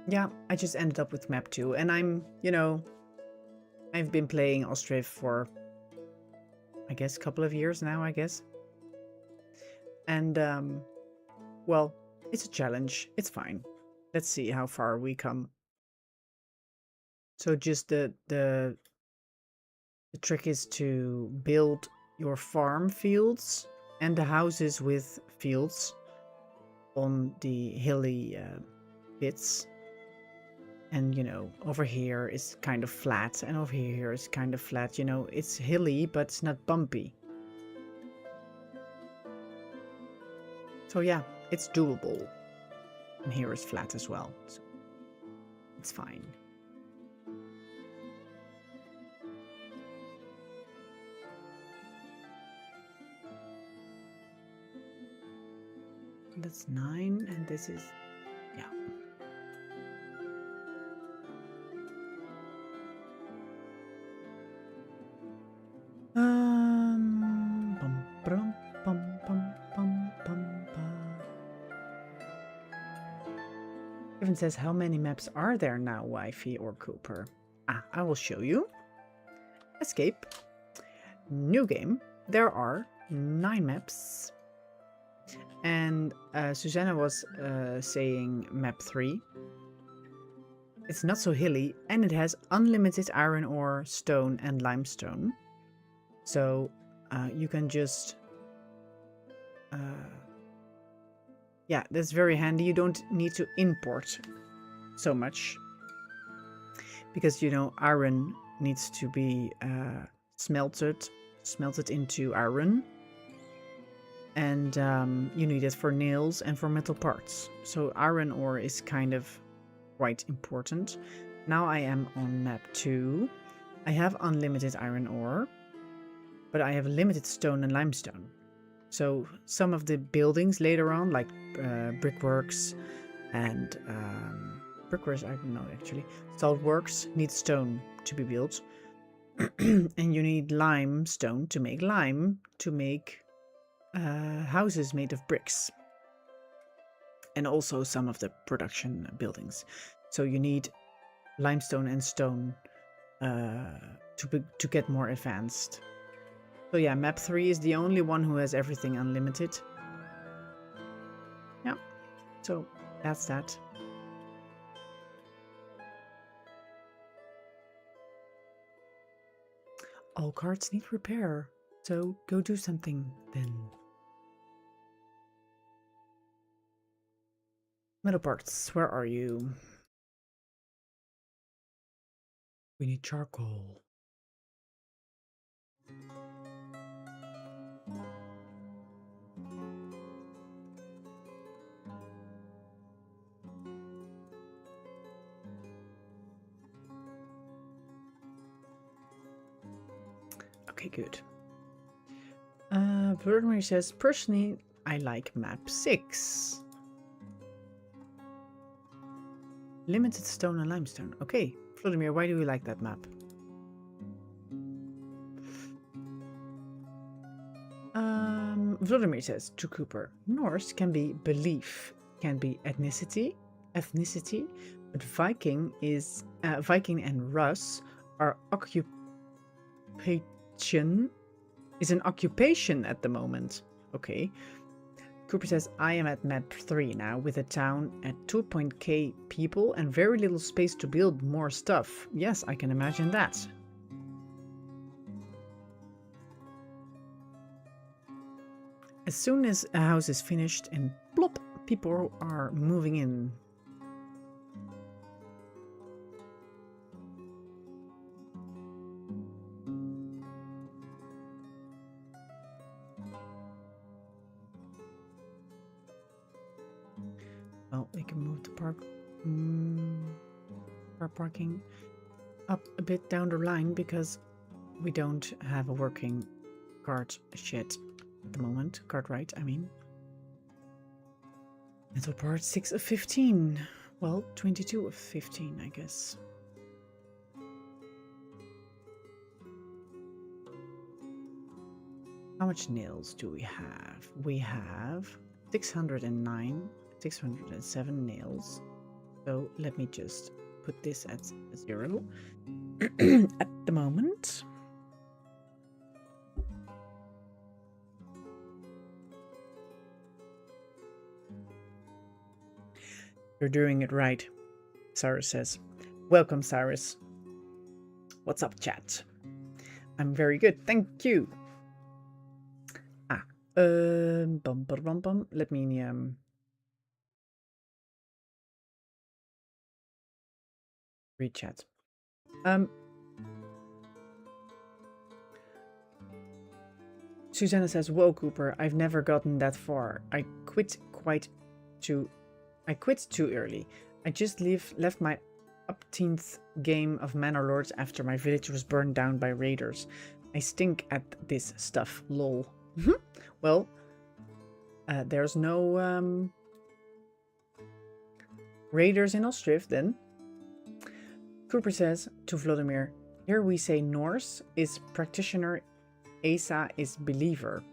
[SPEAKER 1] yeah, I just ended up with map 2. And I'm, you know, I've been playing Ostriv for, I guess, a couple of years now, I guess. And, well, it's a challenge. It's fine. Let's see how far we come. So just the trick is to build your farm fields and the houses with fields on the hilly bits. And, you know, over here is kind of flat, and over here is kind of flat. You know, it's hilly, but it's not bumpy. So yeah, it's doable. And here is flat as well, so it's fine. That's 9, and this is, yeah. Even says, how many maps are there now, Wifey or Cooper? Ah, I will show you. Escape. New game. There are 9 maps. And Susanna was saying map 3. It's not so hilly, and it has unlimited iron ore, stone, and limestone. So you can just... yeah, that's very handy. You don't need to import so much. Because, you know, iron needs to be smelted into iron. And you need it for nails and for metal parts. So iron ore is kind of quite important. Now I am on map 2. I have unlimited iron ore, but I have limited stone and limestone. So some of the buildings later on, like brickworks and brickworks, I don't know actually, saltworks, need stone to be built. And you need limestone to make lime, to make houses made of bricks, and also some of the production buildings. So you need limestone and stone to get more advanced. So yeah, map 3 is the only one who has everything unlimited. Yeah, so that's that. All cards need repair, so go do something then. Metal parts, where are you? We need charcoal. Okay, good. Vladimir says, personally, I like map 6. Limited stone and limestone. Okay, Vladimir, why do you like that map? Vladimir says to Cooper, Norse can be belief, can be ethnicity, but Viking and Russ are occupation, is an occupation at the moment. Okay. Cooper says, I am at map 3 now, with a town at 2.k people and very little space to build more stuff. Yes, I can imagine that. As soon as a house is finished and plop, people are moving in. Well, we can move the car parking. up a bit down the line because we don't have a working cart shed at the moment. Cartwright, I mean. Metal part 6 of 15. Well, 22 of 15, I guess. How much nails do we have? We have 609, 607 nails. So let me just put this at 0 at the moment. You're doing it right, Cyrus says. Welcome, Cyrus. What's up, chat? I'm very good, thank you. Let me read chat. Susanna says, "Whoa, Cooper, I've never gotten that far. I quit too early. I just left my upteenth game of Manor Lords after my village was burned down by raiders. I stink at this stuff, lol." Well, there's no raiders in Ostriv then. Cooper says to Vladimir, "Here we say Norse is practitioner, Asa is believer."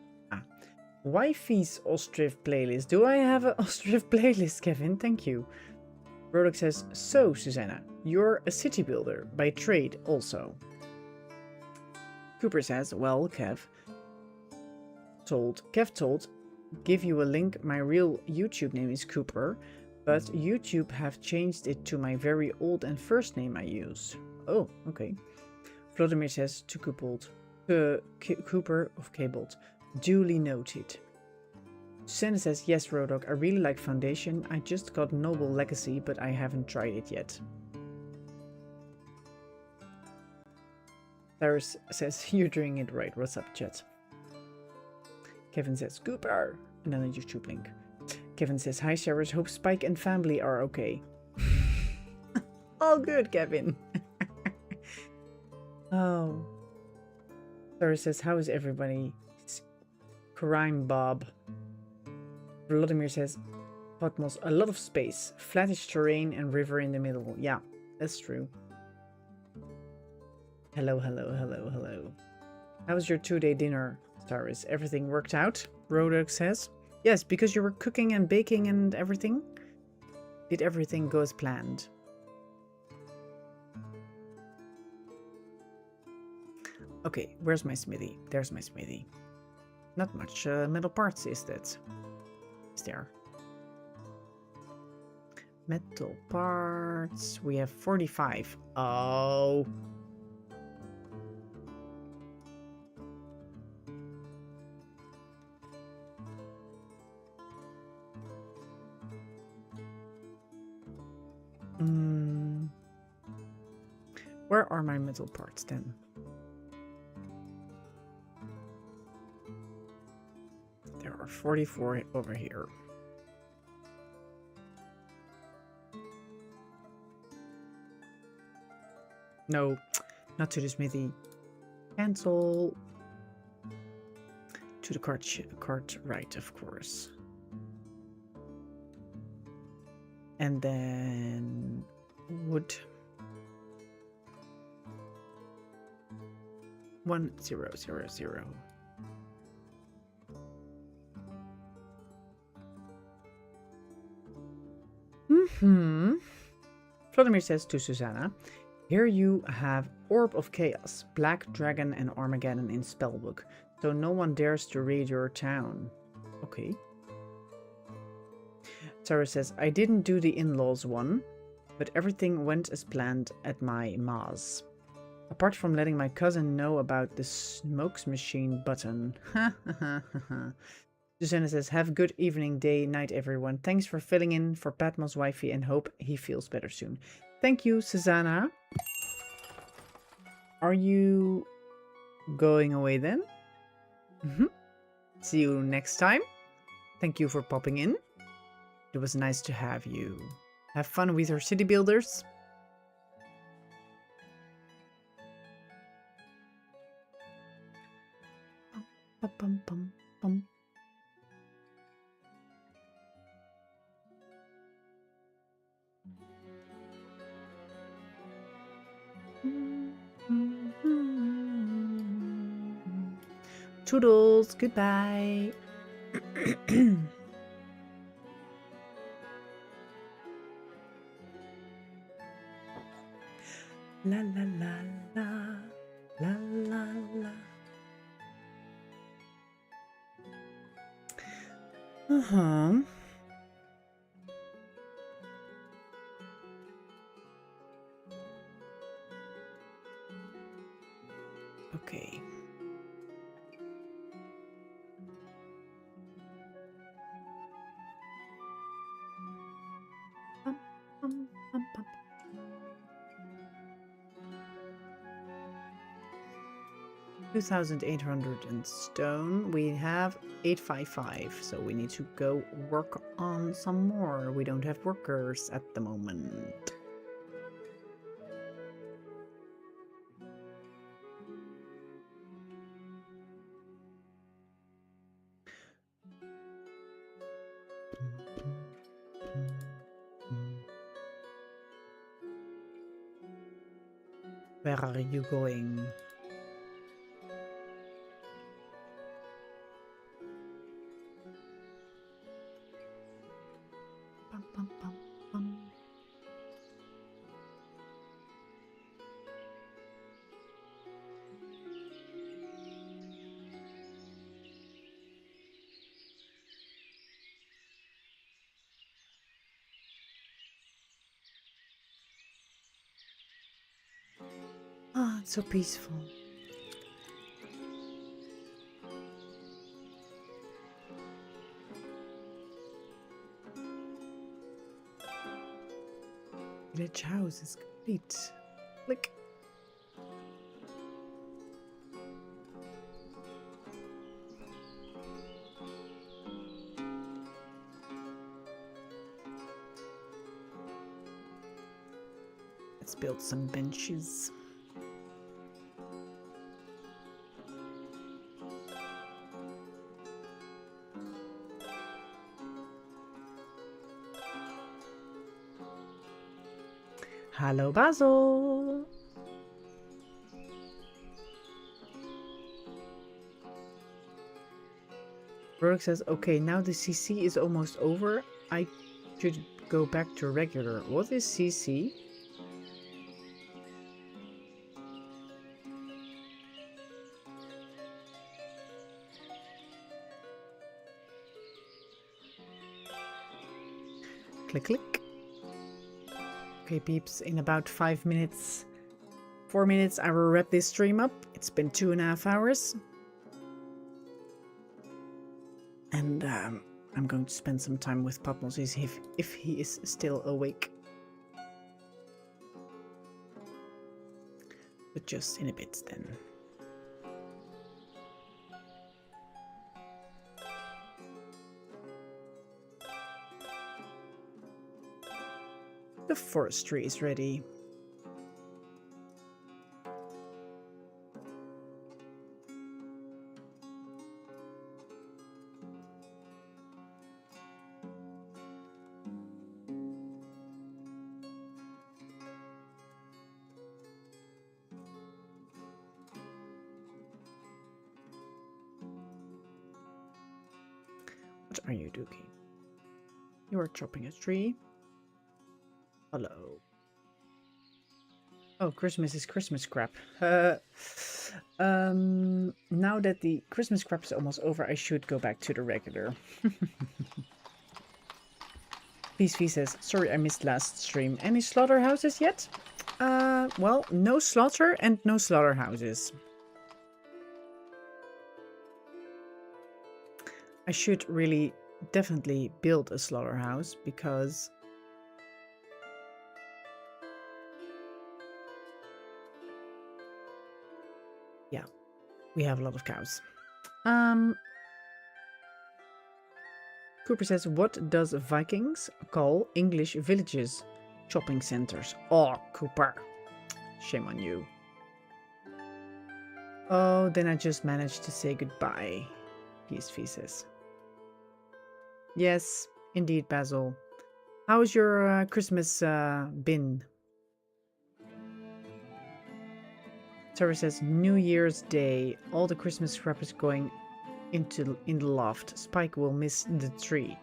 [SPEAKER 1] Wifey's Ostriv playlist. Do I have an Ostriv playlist, Kevin? Thank you. Rodok says, "So, Susanna, you're a city builder by trade also." Cooper says, "Well, Kev told, give you a link. My real YouTube name is Cooper, but YouTube have changed it to my very old and first name I use." Oh, okay. Vladimir says to Cooper of Cabold, "Duly noted." Susanna says, "Yes, Rodok, I really like Foundation. I just got Noble Legacy, but I haven't tried it yet." Cyrus says, "You're doing it right. What's up, chat?" Kevin says, "Cooper," and then a YouTube link. Kevin says, "Hi, Cyrus. Hope Spike and family are okay." All good, Kevin. Oh. Cyrus says, "How is everybody?" Crime Bob. Vladimir says, "Patmos, a lot of space, flattish terrain and river in the middle." Yeah, that's true. Hello. How was your 2-day dinner, Cyrus? Everything worked out? Rodok says. Yes, because you were cooking and baking and everything. Did everything go as planned? Okay, where's my smithy? There's my smithy. Not much metal parts, is that? Is there? Metal parts. We have 45. Oh. Where are my metal parts then? There are 44 over here. No, not to the smithy. Cancel. To the cart right, of course. And then wood. 1000. Vladimir says to Susanna, "Here you have Orb of Chaos, Black Dragon and Armageddon in Spellbook, so no one dares to raid your town." Okay. Sarah says, "I didn't do the in-laws one, but everything went as planned at my Ma's. Apart from letting my cousin know about the smokes machine button." Susanna says, "Have a good evening, day, night, everyone. Thanks for filling in for Patmos Wifey and hope he feels better soon." Thank you, Susanna. Are you going away then? See you next time. Thank you for popping in. It was nice to have you. Have fun with your city builders. Bum, bum, bum. Toodles, goodbye. La la la la la la la. Uh-huh. Okay. Bum, bum, bum, bum. 2,800 in stone. We have 855, so we need to go work on some more. We don't have workers at the moment. Where are you going? Bum, bum, bum, bum. Ah, it's so peaceful. Village house is complete. Click. Let's build some benches. Hello, Basil. Burke says, okay, now the CC is almost over. I should go back to regular. What is CC? Click, click. Okay, peeps, in about 5 minutes, 4 minutes, I will wrap this stream up. It's been 2.5 hours. And I'm going to spend some time with PatmosIV if he is still awake. But just in a bit then. The forestry is ready. What are you doing? You are chopping a tree. Hello. Oh, Christmas is Christmas crap. Now that the Christmas crap is almost over, I should go back to the regular. PSV says, sorry I missed last stream. Any slaughterhouses yet? Well, no slaughter and no slaughterhouses. I should really definitely build a slaughterhouse because yeah, we have a lot of cows. Cooper says, what does Vikings call English villages? Shopping centers. Oh, Cooper. Shame on you. Oh, then I just managed to say goodbye. PSV says. Yes, indeed, Basil. How's your Christmas been? Sarah says, New Year's Day. All the Christmas wrappers going in the loft. Spike will miss the tree.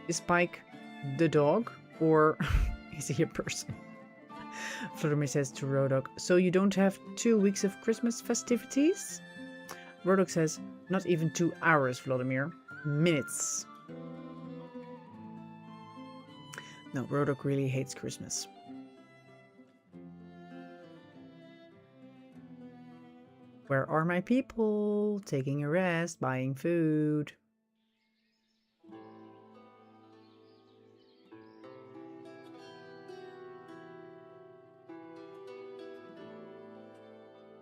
[SPEAKER 1] Is Spike the dog? Or is he a person? Vladimir says to Rodok, so you don't have 2 weeks of Christmas festivities? Rodok says, not even 2 hours, Vladimir. Minutes. No, Rodok really hates Christmas. Where are my people? Taking a rest, buying food.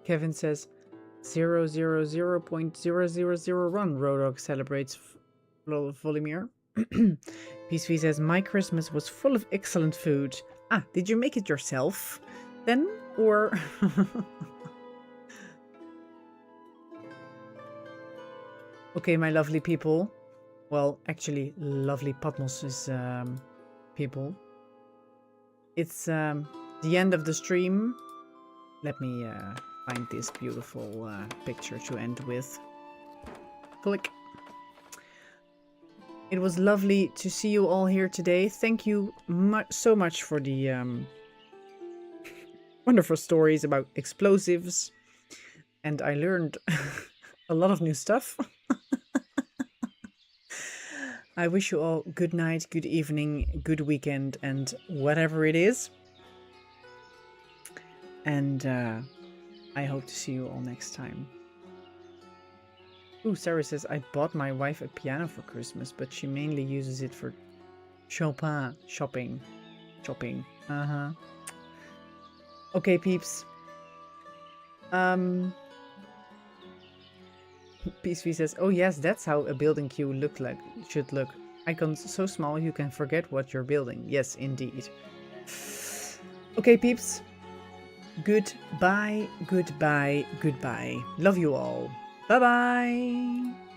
[SPEAKER 1] Kevin says 000.0001 Rodok celebrates Volodymyr. PSV says, my Christmas was full of excellent food. Ah, did you make it yourself then? Or... Okay, my lovely people. Well, actually, lovely Patmos' people. It's the end of the stream. Let me find this beautiful picture to end with. Click. It was lovely to see you all here today. Thank you so much for the wonderful stories about explosives. And I learned a lot of new stuff. I wish you all good night, good evening, good weekend, and whatever it is. And I hope to see you all next time. Ooh, Sarah says, I bought my wife a piano for Christmas, but she mainly uses it for Chopin shopping. Uh-huh. Okay, peeps. PSV says, oh yes, that's how a building queue should look. Icons so small you can forget what you're building. Yes, indeed. Okay, peeps. Goodbye, goodbye, goodbye. Love you all. Bye-bye.